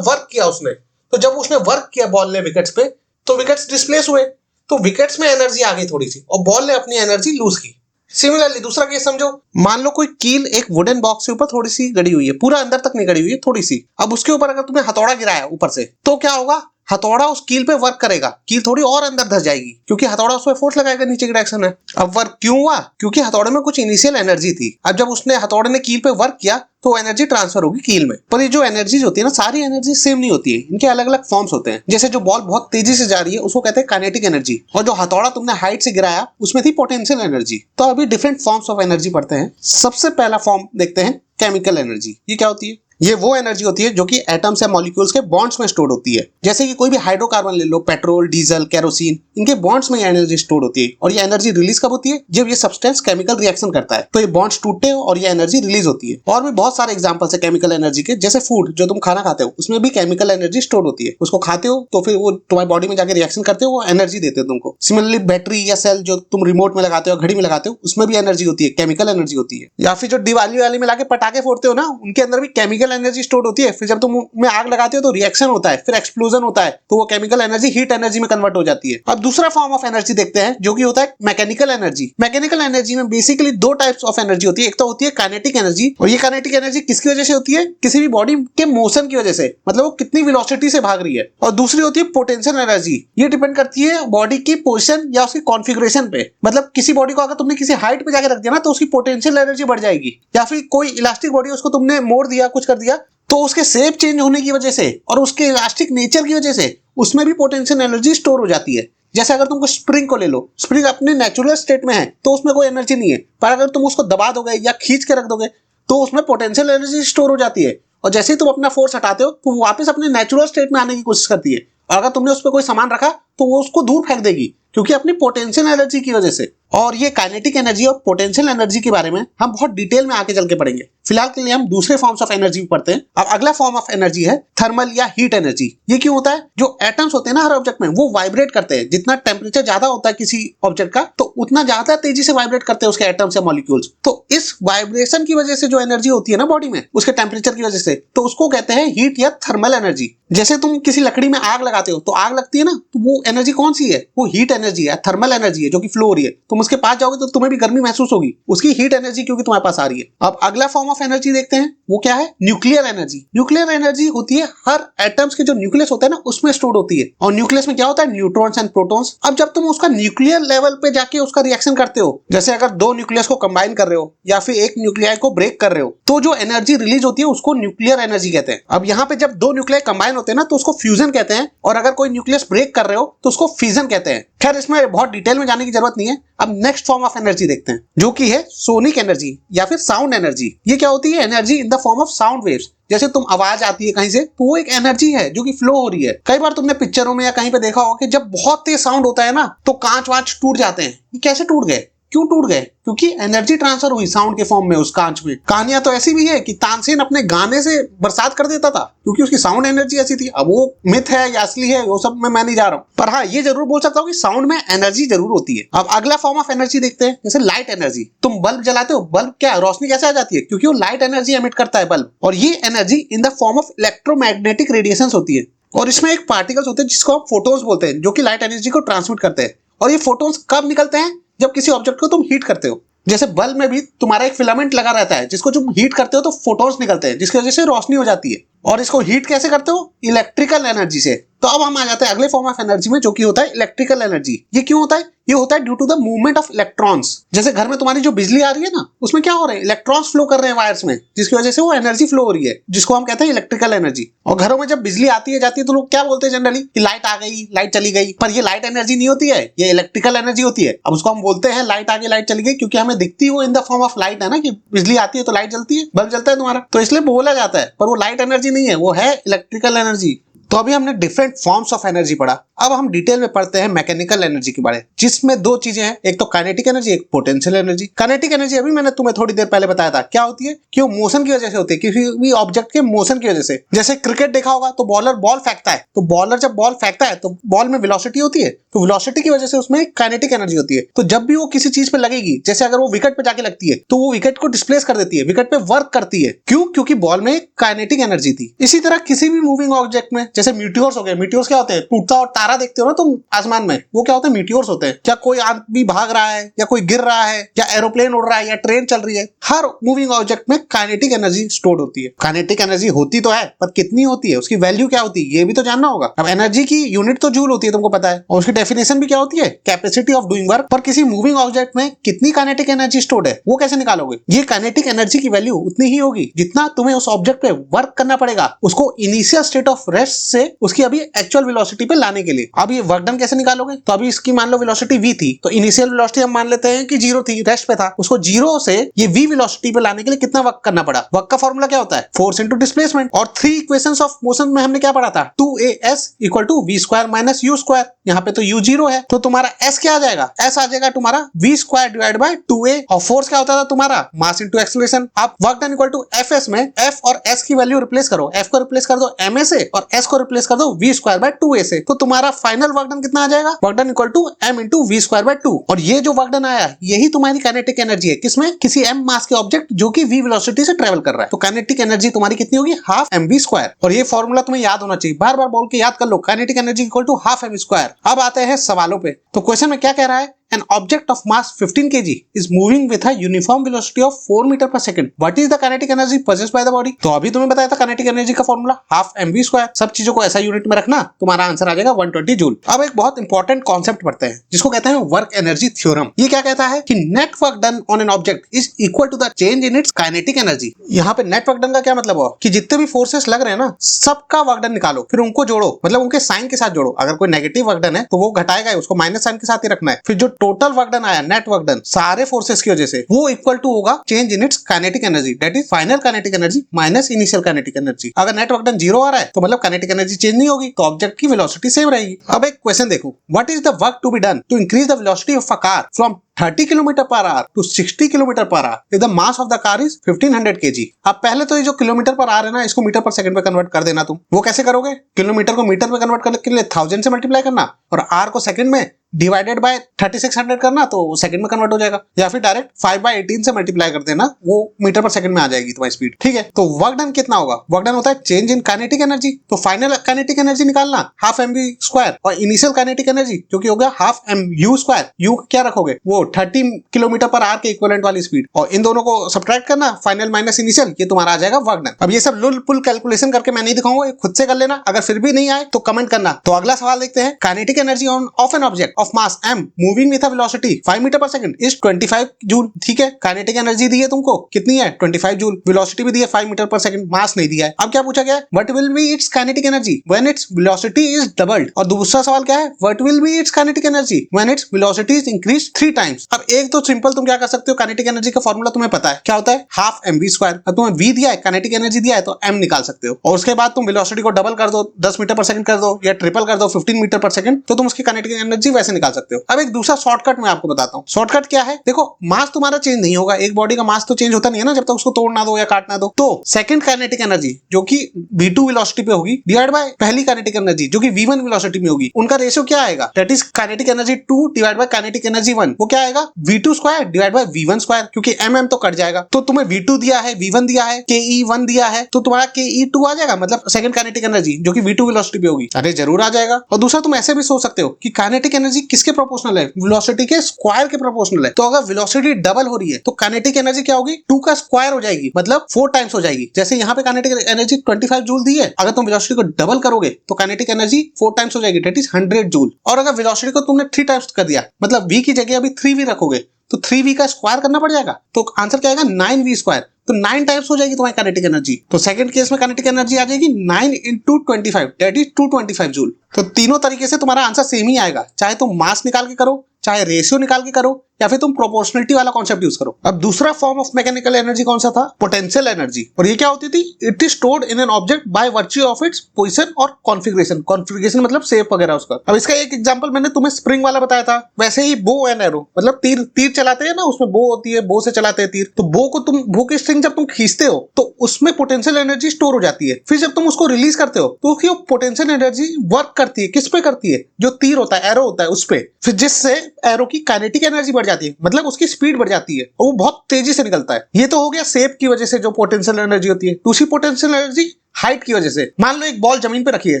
वर्क किया उसने। तो जब उसने वर्क किया बॉल ने विकेट्स पे, तो विकेट्स डिस्प्लेस हुए, तो विकेट्स में एनर्जी आ गई थोड़ी सी, और बॉल ने अपनी एनर्जी लूज की। सिमिलरली दूसरा केस समझो, मान लो कोई कील एक वुडन बॉक्स के ऊपर थोड़ी सी गड़ी हुई है, पूरा अंदर तक नहीं गड़ी हुई है, थोड़ी सी। अब उसके ऊपर अगर तुमने हथौड़ा गिराया ऊपर से, तो क्या होगा, हथौड़ा उस कील पे वर्क करेगा, कील थोड़ी और अंदर धस जाएगी, क्योंकि हथौड़ा उसमें फोर्स लगाएगा नीचे की डायरेक्शन में। अब वर्क क्यों हुआ, क्योंकि हथौड़े में कुछ इनिशियल एनर्जी थी। अब जब उसने हथौड़े ने कील पे वर्क किया तो एनर्जी ट्रांसफर होगी कील में। पर ये जो एनर्जीज होती है ना, सारी एनर्जी सेम नहीं होती है, इनके अलग अलग फॉर्म्स होते हैं। जैसे जो बॉल बहुत तेजी से जा रही है उसको कहते हैं काइनेटिक एनर्जी, और जो हथौड़ा तुमने हाइट से गिराया उसमें थी पोटेंशियल एनर्जी। तो अभी डिफरेंट फॉर्म्स ऑफ एनर्जी पढ़ते हैं। सबसे पहला फॉर्म देखते हैं केमिकल एनर्जी। ये क्या होती है? ये वो एनर्जी होती है जो कि एटम्स या मॉलिक्यूल्स के बॉन्ड्स में स्टोर होती है। जैसे कि कोई भी हाइड्रोकार्बन ले लो, पेट्रोल, डीजल, केरोसिन, इनके बॉन्ड्स में एनर्जी स्टोर होती है। और ये एनर्जी रिलीज कब होती है? जब ये सब्सटेंस केमिकल रिएक्शन करता है, तो ये बॉन्ड्स टूटते हैं और ये एनर्जी रिलीज होती है। और भी बहुत सारे एग्जांपल्स है केमिकल एनर्जी के, जैसे फूड, जो तुम खाना खाते हो उसमें भी केमिकल एनर्जी स्टोर होती है। उसको खाते हो तो फिर वो तुम्हारी बॉडी में जाकर रिएक्शन करते हो, वो एनर्जी देते हो तुमको। सिमिलरली बैटरी या सेल जो तुम रिमोट में लगाते हो, घड़ी में लगाते हो, उसमें भी एनर्जी होती है, केमिकल एनर्जी होती है। या फिर जो दिवाली वाली में लाके पटाखे फोड़ते हो ना, उनके अंदर भी केमिकल थर्मल एनर्जी स्टोर होती है, फिर जब तुम में आग लगाते हो तो रिएक्शन होता है, फिर एक्सप्लोजन होता है, तो वो केमिकल एनर्जी हीट एनर्जी में कन्वर्ट हो जाती है। अब दूसरा फॉर्म ऑफ एनर्जी देखते हैं जो कि होता है मैकेनिकल एनर्जी। मैकेनिकल एनर्जी में बेसिकली दो टाइप्स ऑफ एनर्जी होती है, एक तो होती है काइनेटिक एनर्जी, और ये काइनेटिक एनर्जी किसकी वजह से होती है, किसी भी बॉडी के मोशन की वजह से, मतलब वो कितनी वेलोसिटी से भाग रही है। और दूसरी होती है पोटेंशियल एनर्जी, ये डिपेंड करती है बॉडी की पोजीशन या उसकी कॉन्फ़िगरेशन पे। मतलब किसी बॉडी को अगर तुमने किसी हाइट पे जाके रख दिया ना तो उसकी पोटेंशियल एनर्जी बढ़ जाएगी, या फिर कोई इलास्टिक बॉडी उसको तुमने मोड़ दिया, कुछ कर दिया, तो उसके शेप चेंज होने की वजह से और उसके इलास्टिक नेचर की वजह से उसमें भी पोटेंशियल एनर्जी स्टोर हो जाती है। जैसे अगर तुमको स्प्रिंग को ले लो, स्प्रिंग अपने नेचुरल स्टेट में है तो उसमें कोई एनर्जी नहीं है, पर अगर तुम उसको दबा दोगे या खींच के रख दोगे तो उसमें पोटेंशियल एनर्जी स्टोर हो जाती है, और जैसे ही तुम अपना फोर्स हटाते हो तो वो वापस अपने नेचुरल स्टेट में आने की कोशिश करती है, और अगर तुमने उस पर कोई सामान रखा तो वो उसको दूर फेंक देगी क्योंकि अपनी पोटेंशियल एनर्जी की वजह से। और ये काइनेटिक एनर्जी और पोटेंशियल एनर्जी के बारे में हम बहुत डिटेल में आगे चल के पढ़ेंगे। फिलहाल के लिए हम दूसरे फॉर्म्स ऑफ एनर्जी पढ़ते हैं। अब अगला फॉर्म ऑफ एनर्जी है थर्मल या हीट एनर्जी। ये क्यों होता है, जो एटम्स होते हैं ना हर ऑब्जेक्ट में, वो वाइब्रेट करते हैं। जितना टेम्परेचर ज्यादा होता है किसी ऑब्जेक्ट का तो उतना ज्यादा तेजी से वाइब्रेट करते हैं उसके एटम्स या मॉलिक्यूल्स। तो इस वाइब्रेशन की वजह से जो एनर्जी होती है ना बॉडी में, उसके टेम्परेचर की वजह से, तो उसको कहते हैं हीट या थर्मल एनर्जी। जैसे तुम किसी लकड़ी में आग लगाते हो तो आग लगती है ना, तो वो एनर्जी कौन सी है, वो हीट एनर्जी है, थर्मल एनर्जी है जो कि फ्लो हो रही है। तुम उसके पास जाओगे तो तुम्हें भी गर्मी महसूस होगी, उसकी हीट एनर्जी क्योंकि तुम्हारे पास आ रही है। अब अगला फॉर्म ऑफ एनर्जी देखते हैं, वो क्या है, न्यूक्लियर एनर्जी। न्यूक्लियर एनर्जी होती है हर एटम्स के जो न्यूक्लियस होता है ना उसमें स्टोर होती है, और न्यूक्लियस में क्या होता है, न्यूट्रॉन्स एंड प्रोटॉन्स। अब जब तुम उसका न्यूक्लियर लेवल पे जाके उसका रिएक्शन करते हो, जैसे अगर दो न्यूक्लियस को कंबाइन कर रहे हो या फिर एक न्यूक्लियाई को ब्रेक कर रहे हो, तो जो एनर्जी रिलीज होती है उसको न्यूक्लियर एनर्जी कहते हैं। अब यहाँ पे जब दो न्यूक्लियाई कंबाइन होते हैं ना तो उसको फ्यूजन कहते हैं, और अगर कोई न्यूक्लियस ब्रेक कर रहे हो तो उसको फिजन कहते हैं। खैर इसमें बहुत डिटेल में जाने की जरूरत नहीं है। अब नेक्स्ट फॉर्म ऑफ एनर्जी देखते हैं जो कि है सोनिक एनर्जी या फिर साउंड एनर्जी। ये क्या होती है, energy in the form of sound waves. जैसे तुम आवाज आती है कहीं से तो वो एक एनर्जी है जो कि फ्लो हो रही है। कई बार तुमने पिक्चरों में या कहीं पे देखा होगा कि जब बहुत तेज साउंड होता है ना तो कांच वांच टूट जाते हैं। ये कैसे टूट गए, क्यों टूट गए, क्योंकि एनर्जी ट्रांसफर हुई साउंड के फॉर्म में उस कांच में। कहानियां तो ऐसी भी है कि तानसेन अपने गाने से बरसात कर देता था क्योंकि उसकी साउंड एनर्जी ऐसी थी। अब वो मिथ है या असली है वो सब में मैं नहीं जा रहा हूँ, पर हाँ ये जरूर बोल सकता हूँ कि साउंड में एनर्जी जरूर होती है। अब अगला फॉर्म ऑफ एनर्जी देखते हैं, जैसे लाइट एनर्जी। तुम बल्ब जलाते हो, बल्ब क्या रोशनी कैसे आ जाती है, क्योंकि वो लाइट एनर्जी एमिट करता है बल्ब, और ये energy in the form of electromagnetic radiation होती है। और इसमें एक पार्टिकल्स होते हैं जिसको हम फोटोन्स बोलते हैं, जो कि लाइट एनर्जी को ट्रांसमिट करते हैं। और ये फोटोन्स कब निकलते हैं, जब किसी ऑब्जेक्ट को तुम हीट करते हो। जैसे बल्ब में भी तुम्हारा एक फिलामेंट लगा रहता है जिसको तुम हीट करते हो तो फोटोन्स निकलते हैं जिसकी वजह से रोशनी हो जाती है। और इसको हीट कैसे करते हो, इलेक्ट्रिकल एनर्जी से। तो अब हम आ जाते हैं अगले फॉर्म ऑफ एनर्जी में जो कि होता है इलेक्ट्रिकल एनर्जी। ये क्यों होता है, ये होता है due to the movement of electrons. जैसे घर में तुम्हारी जो बिजली आ रही है ना उसमें क्या हो रहा है, इलेक्ट्रॉन्स फ्लो कर रहे हैं वायर्स में, जिसकी वजह से वो एनर्जी फ्लो हो रही है, जिसको हम कहते हैं इलेक्ट्रिकल एनर्जी। और घरों में जब बिजली आती है जाती है तो लोग क्या बोलते हैं जनरली कि लाइट आ गई, लाइट चली गई, पर ये लाइट एनर्जी नहीं होती है, ये इलेक्ट्रिकल एनर्जी होती है। अब उसको हम बोलते हैं लाइट आ गई लाइट चली गई क्योंकि हमें दिखती है वो in the form of light है ना, कि बिजली आती है तो लाइट जलती है, बल्ब जलता है तुम्हारा, तो इसलिए बोला जाता है, पर वो लाइट एनर्जी नहीं है, वो है इलेक्ट्रिकल एनर्जी। तो अभी हमने डिफरेंट फॉर्म्स ऑफ एनर्जी पढ़ा। अब हम डिटेल में पढ़ते हैं मैकेनिकल एनर्जी के बारे में, जिसमें दो चीजें हैं, एक तो काइनेटिक एनर्जी, एक पोटेंशियल एनर्जी। काइनेटिक एनर्जी अभी मैंने तुम्हें थोड़ी देर पहले बताया था क्या होती है, कि वो मोशन की वजह से होती है, किसी भी ऑब्जेक्ट के मोशन की वजह से। जैसे क्रिकेट देखा होगा तो बॉलर बॉल फेंकता है, तो बॉलर जब बॉल फेंकता है तो बॉल में वेलोसिटी होती है, तो वेलोसिटी की वजह से उसमें काइनेटिक एनर्जी होती है। तो जब भी वो किसी चीज पे लगेगी, जैसे अगर वो विकेट पे जाके लगती है तो वो विकेट को डिस्प्लेस कर देती है, विकेट पे वर्क करती है। क्यों, क्योंकि बॉल में काइनेटिक एनर्जी थी। इसी तरह किसी भी मूविंग ऑब्जेक्ट में, जैसे मीटियोर्स हो गए, मीटियोर्स क्या होते हैं, टूटता और तारा देखते हो ना तुम आसमान में, वो क्या होता है, मीटियोर्स होते हैं। क्या कोई आदमी भाग रहा है या कोई गिर रहा है या एरोप्लेन उड़ रहा है या ट्रेन चल रही है, हर मूविंग ऑब्जेक्ट में काइनेटिक एनर्जी स्टोर होती है। काइनेटिक एनर्जी होती तो है, पर कितनी होती है, उसकी वैल्यू क्या होती है, ये भी तो जानना होगा। अब एनर्जी की यूनिट तो जूल होती है, तुमको पता है, और उसकी डेफिनेशन भी क्या होती है, कैपेसिटी ऑफ डूइंग वर्क। पर किसी मूविंग ऑब्जेक्ट में कितनी काइनेटिक एनर्जी स्टोर्ड है वो कैसे निकालोगे। ये काइनेटिक एनर्जी की वैल्यू उतनी ही होगी जितना तुम्हें उस ऑब्जेक्ट पे वर्क करना पड़ेगा उसको इनिशियल स्टेट ऑफ रेस्ट से उसकी अभी एक्चुअल वेलोसिटी पे लाने के लिए। अब ये वर्क डन कैसे निकालोगे, तो अभी इसकी मान लो वेलोसिटी v थी, तो इनिशियल वेलोसिटी हम मान लेते हैं कि 0 थी, रेस्ट पे था, उसको 0 से ये v वेलोसिटी पे लाने के लिए कितना वर्क करना पड़ा। वर्क का फॉर्मूला क्या होता है, फोर्स इनटू डिस्प्लेसमेंट। और 3 इक्वेशंस ऑफ मोशन में हमने क्या पढ़ा था, 2as equal to v square minus u square. यहाँ पे तो u 0 है, तो तुम्हारा s क्या आ जाएगा, s आ जाएगा तुम्हारा v square divide by 2a। और फोर्स क्या होता था तुम्हारा, मास इनटू एक्सेलरेशन। अब work done equal to fs में f और s की वैल्यू रिप्लेस करो, f को रिप्लेस कर दो ma से और s इसको रिप्लेस कर दो v स्क्वायर बाय 2a से, तो तुम्हारा फाइनल वर्क डन कितना आ जाएगा, work done equal to m into v square by 2। और ये जो वर्क डन आया यही तुम्हारी काइनेटिक एनर्जी है, किसमें, किसी m मास के ऑब्जेक्ट जो कि v वेलोसिटी से ट्रेवल कर रहा है। तो काइनेटिक एनर्जी तुम्हारी कितनी होगी, हाफ mv स्क्वायर। और ये फॉर्मूला तुम्हें याद होना चाहिए, बार बार बोल के याद कर लो, kinetic energy equal to half m square. अब आते हैं सवालों पे। तो क्वेश्चन में क्या कह रहा है, an object of mass 15 kg is moving with a uniform velocity of 4 metre per second. What is the kinetic energy possessed by the body? तो अभी तुम्हें बताया था kinetic energy का फॉर्मूला हाफ mv स्क्वायर। सब चीजों को ऐसा यूनिट में रखना, तुम्हारा आंसर आ जाएगा 120 जूल। अब एक बहुत इंपॉर्टेंट कॉन्सेप्ट पढ़ते हैं जिसको कहते हैं वर्क एनर्जी थ्योरम। ये क्या कहता है कि net work done on an object is equal to the change in its kinetic energy. यहाँ पे नेट वर्क डन का क्या मतलब हुआ कि जितने भी फोर्सेस लग रहे हैं ना, सबका वर्क डन निकालो, फिर उनको जोड़ो, मतलब उनके साइन के साथ जोड़ो। अगर कोई नेगेटिव वर्क डन है तो वो घटाएगा, उसको माइनस साइन के साथ ही रखना है। फिर जो टोटल वर्क डन आया, नेट वर्क डन सारे फोर्सेस की वजह से, वो इक्वल टू होगा change in its kinetic energy, that is final kinetic energy minus initial kinetic energy. अगर नेट वर्क डन 0 आ रहा है तो मतलब काइनेटिक एनर्जी चेंज नहीं होगी, तो ऑब्जेक्ट की वेलोसिटी सेम रहेगी। अब एक क्वेश्चन देखो, what is the work to be done to increase the velocity of a car from 30 kilometre per hour to 60 kilometre per hour if the mass of the car is 1500 kg। अब पहले तो ये जो kilometre per our है ना, इसको metre per second में convert कर देना तुम। वो कैसे करोगे, किलोमीटर को मीटर में कन्वर्ट करने के लिए 1000 से मल्टीप्लाई करना और आर को सेकंड में डिवाइडेड बाय 3600 करना, तो सेकंड में कन्वर्ट हो जाएगा। या फिर डायरेक्ट 5/18 से मल्टीप्लाई कर देना, वो मीटर पर सेकंड में आ जाएगी तुम्हारी स्पीड। ठीक है, तो वर्क डन कितना होगा, वर्क डन होता है चेंज इन काइनेटिक एनर्जी। तो फाइनल काइनेटिक एनर्जी निकालना हाफ mv स्क्वायर, और इनिशियल काइनेटिक एनर्जी जो कि होगा हाफ mu स्क्वायर। u क्या रखोगे, वो 30 किलोमीटर पर आवर के इक्विवेलेंट वाली स्पीड, और इन दोनों को सब्ट्रैक्ट करना, फाइनल माइनस इनिशियल, ये तुम्हारा आ जाएगा वर्क डन। अब ये सब लुल पुल कैलकुलेशन करके मैं नहीं दिखाऊंगा, खुद से कर लेना। अगर फिर भी नहीं आए तो कमेंट करना। तो अगला सवाल देखते हैं, kinetic energy of an object of mass m moving with a velocity 5 metre per second is 25 joule. ठीक है, काइनेटिक एनर्जी दी है तुमको, कितनी है, 25 जूल। वेलोसिटी भी दी है 5 मीटर पर सेकंड, मास नहीं दिया है। अब क्या पूछा गया है, what will be it's kinetic energy when its velocity is doubled. और दूसरा सवाल क्या है, what will be it's kinetic energy when its velocity is increase 3 times. अब एक तो सिंपल तुम क्या कर सकते हो, काइनेटिक एनर्जी का फॉर्मूला तुम्हें पता है, क्या होता है, हाफ mv स्क्वायर। अब तुम्हें v दिया है, काइनेटिक एनर्जी दिया है, तो m निकाल सकते हो। और उसके बाद तुम वेलोसिटी को डबल कर दो, 10 मीटर पर सेकंड कर दो, या ट्रिपल कर दो 15 मीटर पर सेकंड, तो तुम उसकी काइनेटिक एनर्जी वैसे निकाल सकते हो। अब एक दूसरा शॉर्टकट मैं आपको बताता हूँ। शॉर्टकट क्या है, देखो मास तुम्हारा चेंज नहीं होगा, एक बॉडी का मास तो चेंज होता नहीं है ना जब तक उसको तोड़ना दो या काटना दो। तो सेकंड काइनेटिक एनर्जी जो कि v2 वेलोसिटी पे होगी डिवाइड बाय पहली काइनेटिक एनर्जी जो कि v1 वेलोसिटी में होगी, उनका रेशियो क्या आएगा, that is kinetic energy 2 divide by kinetic energy 1। वो क्या आएगा, v2 square divide by v1 square, क्योंकि mm तो कट जाएगा। तो तुम्हें v2 दिया है, v1 दिया है, ke1 दिया है, तो तुम्हारा ke2 आ जाएगा, मतलब सेकंड काइनेटिक एनर्जी जो कि v2 वेलोसिटी पे होगी। अरे जरूर आ जाएगा। और दूसरा तुम ऐसे भी सोच सकते हो कि काइनेटिक एनर्जी किसके प्रोपोर्शनल है, वेलोसिटी के स्क्वायर के प्रोपोर्शनल है। तो अगर वेलोसिटी डबल हो रही है तो काइनेटिक एनर्जी क्या होगी, 2 का स्क्वायर हो जाएगी, मतलब 4 टाइम्स हो जाएगी। जैसे यहाँ पे काइनेटिक एनर्जी 25 जूल दी है, अगर तुम वेलोसिटी को डबल करोगे तो काइनेटिक एनर्जी 4 टाइम्स हो जाएगी, दैट इज 100 जूल। और अगर वेलोसिटी को तुमने 3 टाइम्स कर दिया, मतलब v की जगह अभी 3v रखोगे, तो 3v का स्क्वायर करना पड़ जाएगा, तो आंसर क्या आएगा 9v स्क्वायर। तो 9 टाइम्स हो जाएगी तुम्हारी काइनेटिक एनर्जी। तो सेकंड केस में काइनेटिक एनर्जी आ जाएगी 9 इंटू 25, दैट इज 225 जूल। तो तीनों तरीके से तुम्हारा आंसर सेम ही आएगा, चाहे तुम मास निकाल के करो, चाहे रेशियो निकाल के करो, या फिर तुम प्रोपोर्शनलिटी वाला कॉन्सेप्ट यूज करो। अब दूसरा फॉर्म ऑफ मैकेनिकल एनर्जी कौन सा था, पोटेंशियल एनर्जी। और ये क्या होती थी, it is stored in an object by virtue of its position और कॉन्फिगरेशन। कॉन्फिगरेशन मतलब शेप वगैरह उसका। अब इसका एक एग्जांपल मैंने तुम्हें स्प्रिंग वाला बताया था, वैसे ही बो एंड एरो, मतलब तीर चलाते हैं ना, उसमें बो होती है, बो से चलाते हैं तीर। तो बो की स्ट्रिंग जब तुम खींचते हो तो उसमें पोटेंशियल एनर्जी स्टोर हो जाती है। फिर जब तुम उसको रिलीज करते हो तो उसकी पोटेंशियल एनर्जी वर्क करती है, किस पे करती है, जो तीर होता है, एरो होता है, उस पे। फिर जिससे एरो की काइनेटिक एनर्जी बढ़ जाती है, मतलब उसकी स्पीड बढ़ जाती है और वो बहुत तेजी से निकलता है। ये तो हो गया शेप की वजह से जो पोटेंशियल एनर्जी होती है। दूसरी पोटेंशियल एनर्जी हाइट की वजह से। मान लो एक बॉल जमीन पे रखी है,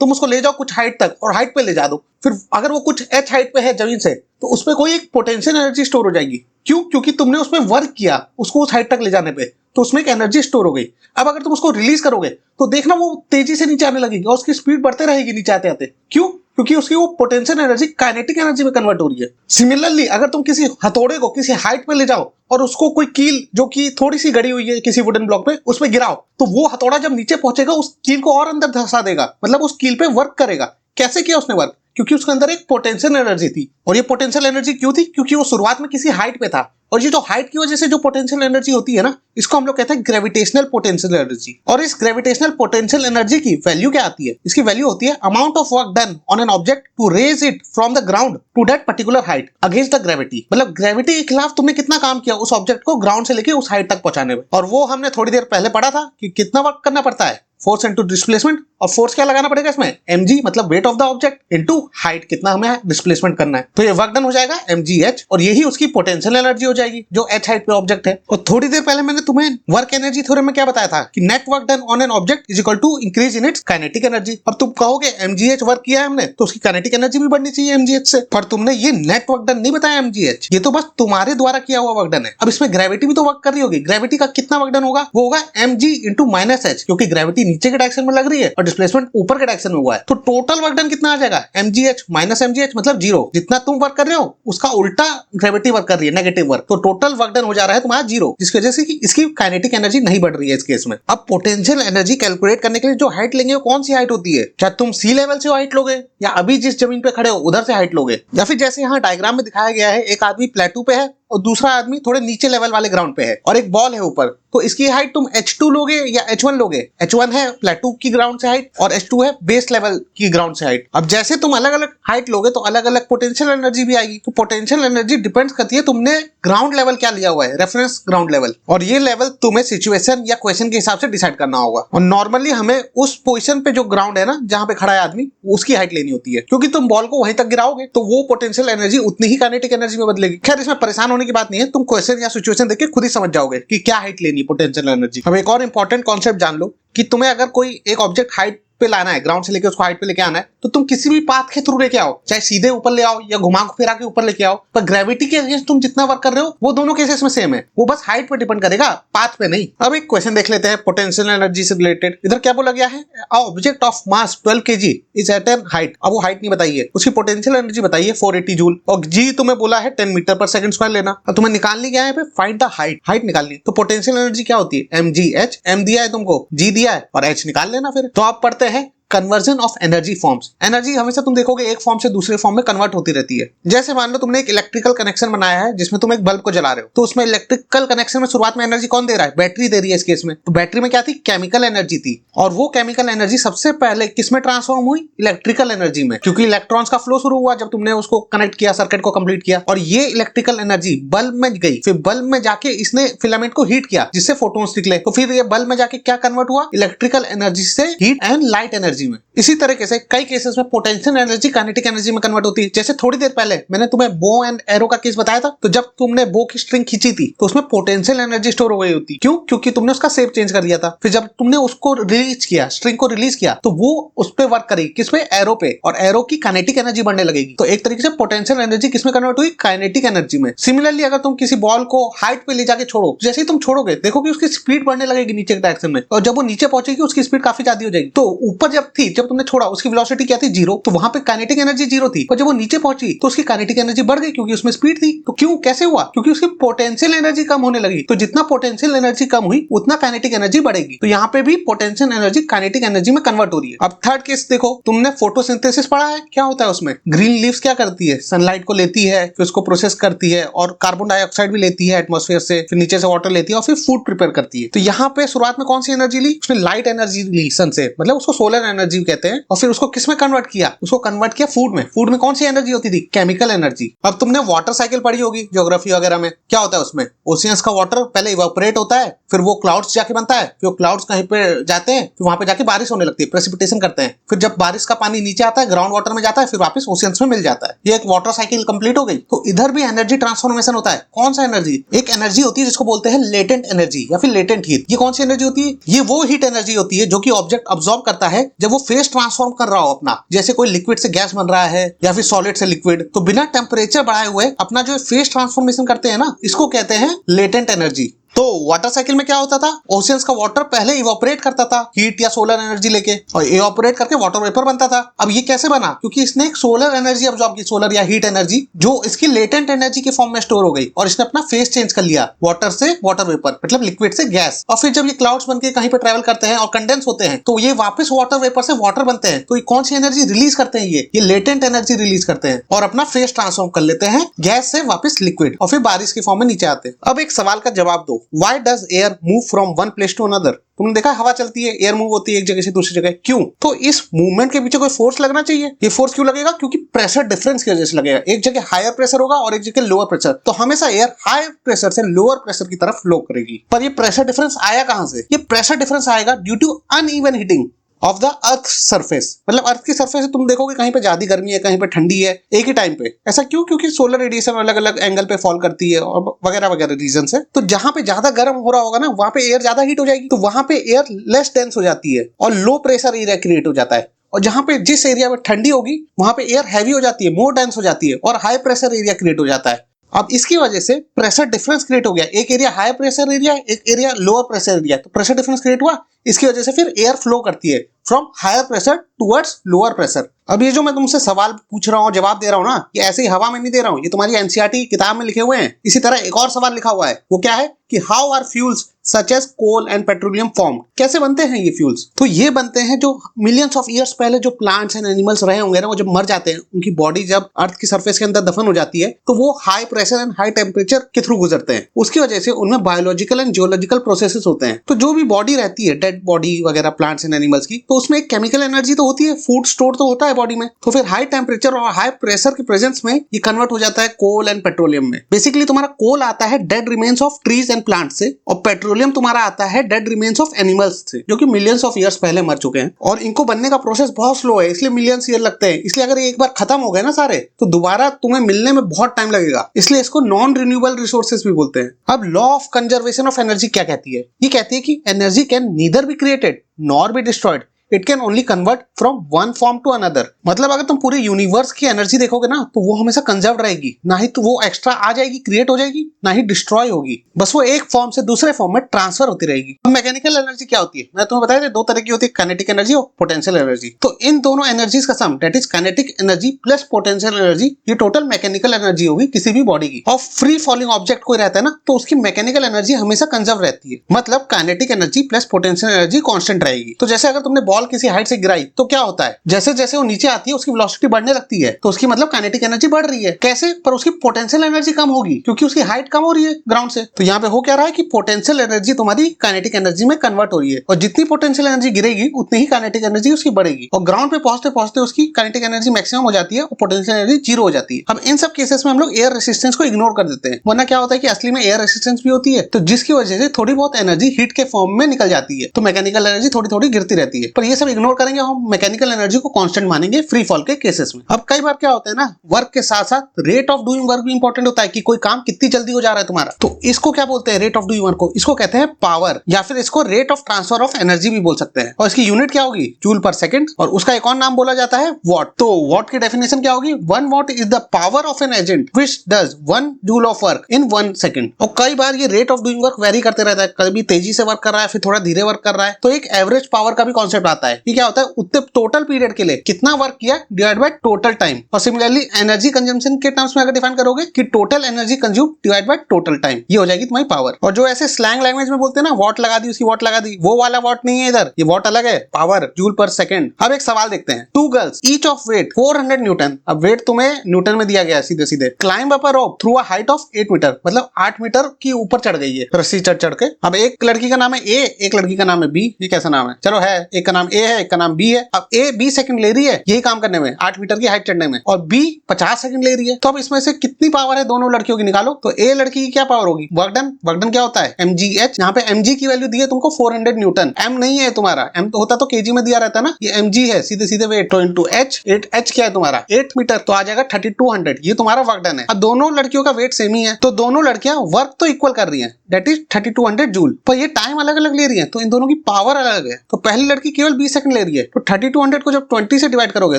तुम उसको ले जाओ कुछ हाइट तक और हाइट पे ले जा दो, फिर अगर वो कुछ h हाइट पे है जमीन से, तो उसमें कोई एक पोटेंशियल एनर्जी स्टोर हो जाएगी। क्यों, क्योंकि तुमने उसमें वर्क किया उसको उस हाइट तक ले जाने पे, तो उसमें एक एनर्जी स्टोर हो गई। अब अगर तुम उसको रिलीज करोगे तो देखना वो तेजी से नीचे आने लगेगी और उसकी स्पीड बढ़ते रहेगी नीचे आते आते। क्यों, क्योंकि उसकी वो पोटेंशियल एनर्जी काइनेटिक एनर्जी में कन्वर्ट हो रही है। सिमिलरली अगर तुम किसी हथौड़े को किसी हाइट पे ले जाओ और उसको कोई कील जो कि थोड़ी सी गड़ी हुई है किसी वुडन ब्लॉक पे, उसमें गिराओ, तो वो हथौड़ा जब नीचे पहुंचेगा उस कील को और अंदर धंसा देगा, मतलब उस कील पे वर्क करेगा। कैसे किया उसने वर्क, क्योंकि उसके अंदर एक पोटेंशियल एनर्जी थी। और ये पोटेंशियल एनर्जी क्यों थी, क्योंकि वो शुरुआत में किसी हाइट पे था। और ये जो हाइट की वजह से जो पोटेंशियल एनर्जी होती है ना, इसको हम लोग कहते हैं ग्रेविटेशनल पोटेंशियल एनर्जी। और इस ग्रेविटेशनल पोटेंशियल एनर्जी की वैल्यू क्या आती है? इसकी वैल्यू होती है amount of work done on an object to raise it from the ground to that particular height against the gravity. मतलब ग्रेविटी के खिलाफ तुमने कितना काम किया उस ऑब्जेक्ट को ग्राउंड से लेके उस हाइट तक पहुंचाने में। और वो हमने थोड़ी देर पहले पढ़ा था कि कितना वर्क करना पड़ता है, फोर्स इनटू डिस्प्लेसमेंट। और फोर्स क्या लगाना पड़ेगा इसमें? mg मतलब weight of the object into height, कितना हमें डिस्प्लेसमेंट करना है। तो ये वर्क डन हो जाएगा mgh और यही उसकी पोटेंशियल एनर्जी हो जाएगी जो h हाइट पे ऑब्जेक्ट है। और थोड़ी देर पहले मैंने तुम्हें वर्क एनर्जी थ्योरम में क्या बताया था कि net work done on an object is equal to increase in its kinetic energy. और तुम कहोगे mgh वर्क किया है हमने तो उसकी काइनेटिक एनर्जी भी बढ़नी चाहिए mgh से, पर तुमने ये नेट वर्क डन नहीं बताया mgh, ये तो बस तुम्हारे द्वारा किया हुआ वर्क डन है। अब इसमें ग्रेविटी भी तो वर्क कर रही होगी, ग्रेविटी का कितना वर्क डन होगा? वो होगा mg इंटू माइनस h, क्योंकि ग्रेविटी नीचे के डायरेक्शन में लग रही है और डिस्प्लेसमेंट ऊपर के डायरेक्शन में हुआ है। तो टोटल वर्क डन कितना आ जाएगा? mgh माइनस mgh मतलब 0। जितना तुम वर्क कर रहे हो उसका उल्टा ग्रेविटी वर्क कर रही है, नेगेटिव वर्क। तो टोटल वर्क डन हो जा रहा है तुम्हारा 0, जिसकी वजह से कि इसकी काइनेटिक एनर्जी नहीं बढ़ रही है इस केस में। अब पोटेंशियल एनर्जी कैलकुलेट करने के लिए जो हाइट लेंगे वो कौन सी हाइट होती है? क्या तुम सी लेवल से हाइट लोगे या अभी जिस जमीन पे खड़े हो उधर से हाइट लोगे, या फिर जैसे यहाँ डायग्राम में दिखाया गया है एक आदमी प्लेटू पे है और दूसरा आदमी थोड़े नीचे लेवल वाले ग्राउंड पे है और एक बॉल है ऊपर, तो इसकी हाइट तुम h2 लोगे या h1 लोगे? h1 है प्लेटू की ग्राउंड से हाइट और h2 है बेस लेवल की ग्राउंड से हाइट। अब जैसे तुम अलग अलग हाइट लोगे तो अलग अलग पोटेंशियल एनर्जी भी आएगी। तो पोटेंशियल एनर्जी डिपेंड्स करती है तुमने ग्राउंड लेवल क्या लिया हुआ है, रेफरेंस ग्राउंड लेवल, और ये लेवल तुम्हें सिचुएशन या क्वेश्चन के हिसाब से डिसाइड करना होगा। और नॉर्मली हमें उस पोजिशन पे जो ग्राउंड है ना जहां पे खड़ा है आदमी, उसकी हाइट लेनी होती है, क्योंकि तुम बॉल को वहीं तक गिराओगे तो वो पोटेंशियल एनर्जी उतनी ही काइनेटिक एनर्जी में बदलेगी। खैर इसमें परेशान होने की बात नहीं है, तुम क्वेश्चन या सिचुएशन देख के खुद ही समझ जाओगे कि क्या हाइट लेनी है पोटेंशियल एनर्जी। अब एक और इंपॉर्टेंट कॉन्सेप्ट जान लो कि तुम्हें अगर कोई एक ऑब्जेक्ट हाइट पे लाना है, ग्राउंड से लेके उसको हाइट पे लेके आना है, तो तुम किसी भी पाथ के थ्रू लेके आओ, चाहे सीधे ऊपर ले आओ या घुमा फिरा के ऊपर लेके आओ, पर ग्रेविटी के अगेंस्ट तुम जितना वर्क कर रहे हो वो दोनों केसेस में सेम है, वो बस हाइट पे डिपेंड करेगा, पाथ पे नहीं। अब एक क्वेश्चन देख लेते हैं पोटेंशियल एनर्जी से रिलेटेड। इधर क्या बोला गया है? Object of mass 12 kg is at an height. अब वो हाइट नहीं बताई है, उसकी पोटेंशियल एनर्जी बताइए 480 जूल, और जी तुम्हें बोला है 10 मीटर पर सेकंड स्क्वायर लेना। अब तुम्हें निकालनी क्या है? फाइंड द हाइट, हाइट निकालनी। तो पोटेंशियल एनर्जी क्या होती है? mgh, m दिया है तुमको, g दिया है और h निकाल लेना फिर। तो आप पढ़ते हैं conversion of energy forms. Energy हमेशा तुम देखोगे एक फॉर्म से दूसरे फॉर्म में कन्वर्ट होती रहती है। जैसे मान लो तुमने एक इलेक्ट्रिकल कनेक्शन बनाया है जिसमें तुम एक बल्ब को जला रहे हो, तो उसमें इलेक्ट्रिकल कनेक्शन में शुरुआत में एनर्जी कौन दे रहा है? बैटरी दे रही है इस केस में। तो बैटरी में क्या थी? केमिकल एनर्जी थी, और वो केमिकल एनर्जी सबसे पहले किसमें ट्रांसफॉर्म हुई? इलेक्ट्रिकल एनर्जी में, क्योंकि इलेक्ट्रॉन्स का फ्लो शुरू हुआ जब तुमने उसको कनेक्ट किया, सर्किट को कंप्लीट किया, और ये इलेक्ट्रिकल एनर्जी बल्ब में गई, फिर बल्ब में जाके इसने फिलामेंट को हीट किया जिससे फोटोन्स निकले, तो फिर ये बल्ब में जाके क्या कन्वर्ट हुआ? इलेक्ट्रिकल एनर्जी से हीट एंड लाइट एनर्जी में। इसी तरह से कई केसेस में पोटेंशियल एनर्जी काइनेटिक एनर्जी में कन्वर्ट होती है। जैसे थोड़ी देर पहले मैंने तुम्हें बो एंड एरो का केस बताया था, तो जब तुमने बो की स्ट्रिंग खींची थी तो उसमें पोटेंशियल एनर्जी स्टोर हो गई होती। क्यों? क्योंकि तुमने उसका शेप चेंज कर दिया था। फिर जब तुमने उसको रिलीज किया, स्ट्रिंग को रिलीज किया, तो वो उस पे वर्क करेगी, किस पे? एरो पे, और एरो की काइनेटिक एनर्जी बढ़ने लगेगी। तो एक तरीके से पोटेंशियल एनर्जी किसमें कन्वर्ट हुई? काइनेटिक एनर्जी में। सिमिलरली अगर तुम किसी बॉल को हाइट पे ले जाके छोड़ो, जैसे ही तुम छोड़ोगे देखोगे उसकी स्पीड बढ़ने लगेगी नीचे के डायरेक्शन में, और जब वो नीचे पहुंचेगी उसकी स्पीड काफी ज्यादा हो जाएगी। तो ऊपर जब थी, जब तुमने छोड़ा, उसकी वेलोसिटी क्या थी? 0, तो वहां पे काइनेटिक एनर्जी 0 थी, और जब वो नीचे पहुंची तो उसकी काइनेटिक एनर्जी बढ़ गई क्योंकि उसमें स्पीड थी। तो क्यों, कैसे हुआ? क्योंकि उसकी पोटेंशियल एनर्जी कम होने लगी। तो जितना पोटेंशियल एनर्जी कम हुई उतना काइनेटिक एनर्जी बढ़ेगी। तो यहाँ पे भी पोटेंशियल एनर्जी काइनेटिक एनर्जी में कन्वर्ट हो रही है। अब थर्ड केस देखो, तुमने फोटोसिंथेसिस पढ़ा है, क्या होता है उसमें? ग्रीन लीव्स क्या करती है? सनलाइट को लेती है, फिर उसको प्रोसेस करती है और कार्बन डाइऑक्साइड भी लेती है एटमॉस्फेयर से, फिर नीचे से वाटर लेती है और फिर फूड प्रिपेयर करती है। तो यहाँ पे शुरुआत में कौन सी एनर्जी ली? उसने लाइट एनर्जी ली सन से, मतलब उसको सोलर एनर्जी कहते हैं, और फिर उसको किसमें कन्वर्ट किया? उसको कन्वर्ट किया फूड में। फूड में कौन सी एनर्जी होती थी? Chemical energy. अब तुमने वाटर साइकिल पढ़ी होगी ज्योग्राफी वगैरह में, क्या होता है उसमें? ओशियंस का वाटर पहले इवापोरेट होता है, फिर वो क्लाउड्स जाके बनता है, फिर वो क्लाउड्स कहीं पे जाते हैं, फिर वहां पे जाके बारिश होने लगती है, प्रेसिपिटेशन करते हैं, फिर जब बारिश का पानी नीचे आता है, ग्राउंड वाटर में जाता है, फिर वापस ओशियंस में मिल जाता है। ये एक वाटर साइकिल कंप्लीट हो गई। तो इधर भी एनर्जी ट्रांसफॉर्मेशन होता है। कौन सा एनर्जी? एक एनर्जी होती है जिसको बोलते हैं लेटेंट एनर्जी या फिर लेटेंट हीट। ये कौन सी एनर्जी होती है? ये वो हीट एनर्जी होती है जो कि ऑब्जेक्ट अब्सॉर्ब करता है जब वो फेस ट्रांसफॉर्म कर रहा हो अपना, जैसे कोई लिक्विड से गैस बन रहा है या फिर सॉलिड से लिक्विड, तो बिना टेम्परेचर बढ़ाए हुए अपना जो फेस ट्रांसफॉर्मेशन करते हैं ना, इसको कहते हैं लेटेंट एनर्जी। तो वाटर साइकिल में क्या होता था? ओशियंस का वाटर पहले इवापोरेट करता था हीट या सोलर एनर्जी लेके, और इवापोरेट करके वाटर वेपर बनता था। अब ये कैसे बना? क्योंकि इसने एक सोलर एनर्जी अब्सॉर्ब की, सोलर या हीट एनर्जी, जो इसकी लेटेंट एनर्जी के फॉर्म में स्टोर हो गई, और इसने अपना फेस चेंज कर लिया, वाटर से वाटर वेपर, मतलब लिक्विड से गैस। और फिर जब ये क्लाउड्स बनके कहीं पर ट्रेवल करते हैं और कंडेंस होते हैं, तो ये वापस वाटर वेपर से वाटर बनते हैं। तो ये कौन सी एनर्जी रिलीज करते हैं? ये लेटेंट एनर्जी रिलीज करते हैं और अपना फेस ट्रांसफॉर्म कर लेते हैं गैस से वापस लिक्विड, और फिर बारिश के फॉर्म में नीचे आते हैं। अब एक सवाल का जवाब दो, why does air move from one place to another? तुमने देखा हवा चलती है, एयर मूव होती है एक जगह से दूसरी जगह, क्यों? तो इस मूवमेंट के पीछे कोई फोर्स लगना चाहिए। ये फोर्स क्यों लगेगा? क्योंकि प्रेशर डिफरेंस की वजह से लगेगा। एक जगह हायर प्रेशर होगा और एक जगह लोअर प्रेशर, तो हमेशा एयर हाई प्रेशर से लोअर प्रेशर की तरफ फ्लो करेगी। पर ये प्रेशर डिफरेंस आया कहां से? ये प्रेशर डिफरेंस आएगा due to uneven heating of the earth surface. मतलब अर्थ की सरफेस से तुम देखोगे कहीं पे ज्यादा गर्मी है, कहीं पे ठंडी है एक ही टाइम पे। ऐसा क्यों? क्योंकि सोलर रेडिएशन अलग अलग एंगल पे फॉल करती है और वगैरह वगैरह रीजन से। तो जहां पे ज्यादा गर्म हो रहा होगा ना, वहां पे एयर ज्यादा हीट हो जाएगी, तो वहां पे एयर लेस डेंस हो जाती है और लो प्रेशर एरिया क्रिएट हो जाता है। और जहां पे जिस एरिया में ठंडी होगी वहां पे एयर हैवी हो जाती है, मोर डेंस हो जाती है और हाई प्रेशर एरिया क्रिएट हो जाता है। अब इसकी वजह से प्रेशर डिफरेंस क्रिएट हो गया। एक एरिया हाई प्रेशर एरिया, एक एरिया लोअर प्रेशर एरिया, तो प्रेशर डिफरेंस क्रिएट हुआ। इसकी वजह से फिर एयर फ्लो करती है from higher pressure towards lower pressure. अब ये जो मैं तुमसे सवाल पूछ रहा हूँ, जवाब दे रहा हूँ ना, ये ऐसे ही हवा में नहीं दे रहा हूँ, ये तुम्हारी एनसीईआरटी किताब में लिखे हुए हैं। इसी तरह एक और सवाल लिखा हुआ है, वो क्या है कि how are fuels such as coal and petroleum form? कैसे बनते हैं ये फ्यूल्स? तो ये बनते हैं जो मिलियंस ऑफ ईयर्स पहले जो प्लांट्स एंड एनिमल्स रहे होंगे ना, वो जब मर जाते हैं, उनकी बॉडी जब अर्थ की सरफेस के अंदर दफन हो जाती है, तो वो high pressure and high temperature के थ्रू गुजरते हैं। उसकी वजह से उनमें बायोलॉजिकल एंड जियोलॉजिकल प्रोसेसेस होते हैं। तो जो भी बॉडी रहती है, डेड बॉडी वगैरह प्लांट्स एंड एनिमल्स की, तो उसमें एक केमिकल एनर्जी तो होती है, फूड स्टोर तो होता है बॉडी में। तो फिर हाई टेम्परेचर और हाई प्रेशर के प्रेजेंस में ये कन्वर्ट हो जाता है कोल एंड पेट्रोलियम में। बेसिकली तुम्हारा कोल आता है dead remains of trees and plants से, और पेट्रोलियम तुम्हारा आता है डेड रिमेन्स ऑफ एनिमल्स से, जो कि मिलियंस ऑफ ईयर्स पहले मर चुके हैं। और इनको बनने का प्रोसेस बहुत स्लो है, इसलिए मिलियंस ईयर लगते हैं। इसलिए अगर एक बार खत्म हो गए ना सारे, तो दोबारा तुम्हें मिलने में बहुत टाइम लगेगा। इसलिए इसको नॉन रिन्यूएबल रिसोर्सेज भी बोलते हैं। अब law of conservation of energy क्या कहती है? ये कहती है कि energy can neither be created nor be destroyed, it can only convert from one form to another. मतलब अगर तुम पूरे यूनिवर्स की एनर्जी देखोगे ना, तो वो हमेशा कंजर्व रहेगी, ना ही तो वो एक्स्ट्रा आ जाएगी, क्रिएट हो जाएगी, ना ही डिस्ट्रॉय होगी। बस वो एक फॉर्म से दूसरे फॉर्म में ट्रांसफर होती रहेगी। अब मैकेनिकल एनर्जी क्या होती है? मैं तुम्हें बताया था, दो तरह की होती है, काइनेटिक एनर्जी और पोटेंशियल एनर्जी। तो इन दोनों एनर्जीज का sum, that is kinetic energy plus potential energy, ये टोटल मैकेनिकल एनर्जी होगी किसी भी बॉडी की। और फ्री फॉलिंग ऑब्जेक्ट कोई रहता है ना, तो उसकी मैकेनिकल एनर्जी हमेशा कंजर्व रहती है। मतलब kinetic energy plus potential energy constant रहेगी। तो जैसे अगर तुमने बॉल किसी हाइट से तो क्या होता है, जैसे जैसे वो नीचे आती है उसकी वेलोसिटी बढ़ने लगती है, तो उसकी मतलब काइनेटिक एनर्जी बढ़ रही है। कैसे? पर उसकी पोटेंशियल एनर्जी कम होगी, क्योंकि उसकी हाइट कम हो रही है ग्राउंड से। तो यहाँ पे हो क्या रहा है कि पोटेंशियल एनर्जी तुम्हारी काइनेटिक एनर्जी में कन्वर्ट हो रही है, और जितनी पोटेंशियल एनर्जी गिरेगी उतनी ही काइनेटिक एनर्जी उसकी बढ़ेगी, और ग्राउंड पे पहुंचते पहुंचते उसकी काइनेटिक एनर्जी मैक्सिमम हो जाती है और पोटेंशियल एनर्जी जीरो हो जाती है। अब इन सब केसेस में हम लोग एयर रेसिस्टेंस को इग्नोर कर देते हैं, वरना क्या होता है कि असली में एयर रेसिस्टेंस भी होती है, तो जिसकी वजह से थोड़ी बहुत एनर्जी हीट के फॉर्म में निकल जाती है, तो मैकेनिकल एनर्जी थोड़ी थोड़ी गिरती रहती है। पर ये सब इग्नोर करेंगे, हम मैकेनिकल एनर्जी को कांस्टेंट मानेंगे फ्री फॉल के केसेस में। अब कई बार क्या होता है ना, वर्क के साथ साथ रेट ऑफ डूइंग वर्क भी इंपॉर्टेंट होता है, कि कोई काम कितनी जल्दी हो जा रहा है तुम्हारा। तो इसको क्या बोलते हैं? रेट ऑफ डूइंग वर्क को इसको कहते हैं पावर, या फिर इसको rate of transfer of energy भी बोल सकते हैं। और इसकी यूनिट क्या होगी? जूल पर सेकंड। और उसका एक और नाम बोला जाता है वॉट। तो वॉट की डेफिनेशन क्या होगी? 1 what is the power of an agent which does 1 joule of work in 1 second. और कई बार ये rate of doing work very करते रहता है, कभी तेजी से वर्क कर रहा है, फिर थोड़ा धीरे वर्क कर रहा है। तो एक एवरेज पावर का भी कॉन्सेप्ट आता है। ये क्या होता है? उतने टोटल पीरियड के लिए कितना वर्क किया डिवाइड बाय टोटल टाइम। और सिमिलरली एनर्जी कंजम्पशन के टर्म्स में अगर डिफाइन करोगे कि total energy consume divide by total time, ये हो जाएगी तुम्हारी पावर। और जो ऐसे स्लैंग लैंग्वेज में बोलते हैं ना, वॉट लगा दी उसकी वॉट लगा दी, वो वाला वॉट नहीं है इधर, ये वॉट अलग है, पावर जूल पर सेकंड। अब एक सवाल देखते हैं, 2 girls each of weight 400 newton. अब वेट तुम्हें न्यूटन में दिया गया सीधे सीधे। Climb up a rope through a height of 8 metre, मतलब 8 मीटर की ऊपर चढ़ गई है रस्सी चढ़ चढ़ के। अब एक लड़की का नाम है ए, एक लड़की का नाम है बी। ये कैसा नाम है? चलो है, एक का नाम ए है, एक का नाम बी है। अब ए 20 सेकंड ले रही है यही काम करने में, 8 मीटर की हाइट चढ़ने में, और बी 50 सेकंड ले रही है। तो अब इसमें से कितनी पावर है दोनों लड़कियों की निकालो। तो ए लड़की की क्या पावर होगी? Work done. वर्क डन क्या होता है? mgh। यहाँ पे mg की वैल्यू दी है तुमको 400 न्यूटन, m नहीं है तुम्हारा, m तो होता तो kg में दिया रहता ना, ये mg है, सीधे सीधे वेट। तो इनटू h, 8h क्या है तुम्हारा? 8 मीटर, तो आ जाएगा 3200। ये तुम्हारा वर्क डन है। अब दोनों लड़कियों का वेट सेम ही है, तो दोनों लड़कियां वर्क तो इक्वल कर रही है, दैट इज 3200 जूल, पर ये टाइम अलग अलग ले रही है, तो इन दोनों की पावर अलग है। तो पहली लड़की केवल 20 सेकंड ले रही है, तो 3200 को जब 20 से डिवाइड करोगे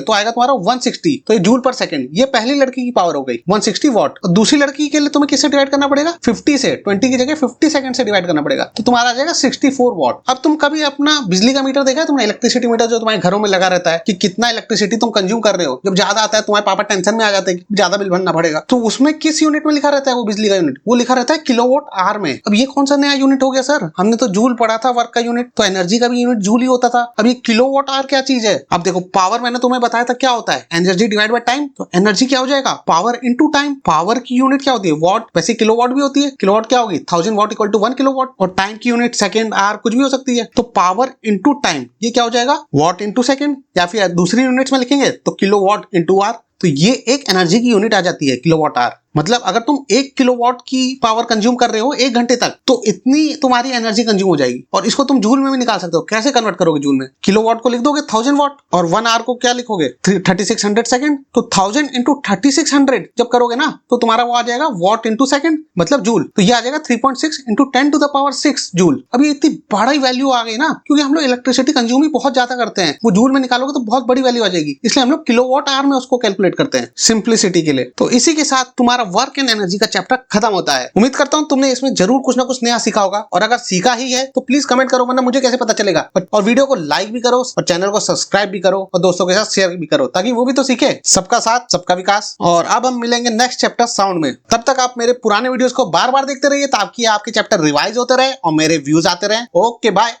तो आएगा तुम्हारा 160, तो ये जूल पर सेकंड। ये पहली लड़की की पावर हो गई 160 वॉट। और दूसरी लड़की के लिए तुम्हें किससे डिवाइड करना पड़ेगा? 50 से, 20 की जगह 50 सेकंड से डिवाइड करना पड़ेगा, तो तुम्हारा आ जाएगा 64 वॉट। अब तुम कभी अपना बिजली का मीटर देखा है तुमने? इलेक्ट्रिसिटी मीटर जो तुम्हारे घरों में लगा रहता है कि कितना इलेक्ट्रिसिटी तुम कंज्यूम कर रहे हो। जब ज्यादा आता है तुम्हारे पापा टेंशन में आ जाते हैं, ज्यादा बिल भरना पड़ेगा, तो उसमें किस यूनिट में लिखा रहता है वो बिजली का यूनिट? वो लिखा रहता है किलोवाट आवर में। अब ये कौन सा नया यूनिट हो गया सर? हमने तो जूल पढ़ा था वर्क का यूनिट, तो एनर्जी का भी यूनिट जूल ही होता था। अब ये किलोवाट आवर क्या चीज है? अब देखो पावर मैंने तुम्हें बताया था क्या होता है, एनर्जी डिवाइड बाय टाइम। तो एनर्जी क्या हो जाएगा? Power into time. पावर की यूनिट क्या होती है? वॉट। वैसे किलोवाट भी होती है। किलोवाट क्या होगी? 1000 वॉट इक्वल टू 1 किलोवाट। और टाइम की यूनिट सेकंड, आवर कुछ भी हो सकती है। तो पावर इनटू टाइम ये क्या हो जाएगा? वॉट इनटू सेकंड, या फिर दूसरी यूनिट्स में लिखेंगे तो किलोवाट इनटू आवर। तो ये एक एनर्जी की यूनिट आ जाती है किलोवाट आवर। मतलब अगर तुम 1 किलोवाट की पावर कंज्यूम कर रहे हो 1 घंटे तक, तो इतनी तुम्हारी एनर्जी कंज्यूम हो जाएगी। और इसको तुम जूल में भी निकाल सकते हो। कैसे कन्वर्ट करोगे जूल में? किलोवाट को लिख दोगे 1000 वॉट, और 1 आवर को क्या लिखोगे? 3600 सेकंड। तो 1000 इंटू 3600 जब करोगे ना, तो तुम्हारा वो आ जाएगा वॉट इंटू सेकंड, मतलब जूल। तो ये आ जाएगा 3.6 into 10 to the power 6 joule. अब ये इतनी बड़ी वैल्यू आ गई ना, क्योंकि हम लोग इलेक्ट्रिसिटी कंज्यूम ही बहुत ज्यादा करते हैं। वो जूल में निकालोगे तो बहुत बड़ी वैल्यू आ जाएगी, इसलिए हम लोग किलोवाट आवर में उसको कैलकुलेट करते हैं सिंप्लिसिटी के लिए। तो इसी के साथ तुम्हारा वर्क एंड एनर्जी का चैप्टर खत्म होता है। उम्मीद करता हूं तुमने इसमें जरूर कुछ ना कुछ नया सीखा होगा, और अगर सीखा ही है तो प्लीज कमेंट करो, वरना मुझे कैसे पता चलेगा। और वीडियो को लाइक भी करो, और चैनल को सब्सक्राइब भी करो, और दोस्तों के साथ शेयर भी करो, ताकि वो भी तो सीखे। सबका साथ सबका विकास। और अब हम मिलेंगे नेक्स्ट चैप्टर साउंड में। तब तक आप मेरे पुराने वीडियोस को बार बार देखते रहिए, ताकि आपके चैप्टर रिवाइज होते रहे और मेरे व्यूज आते रहे। Okay bye.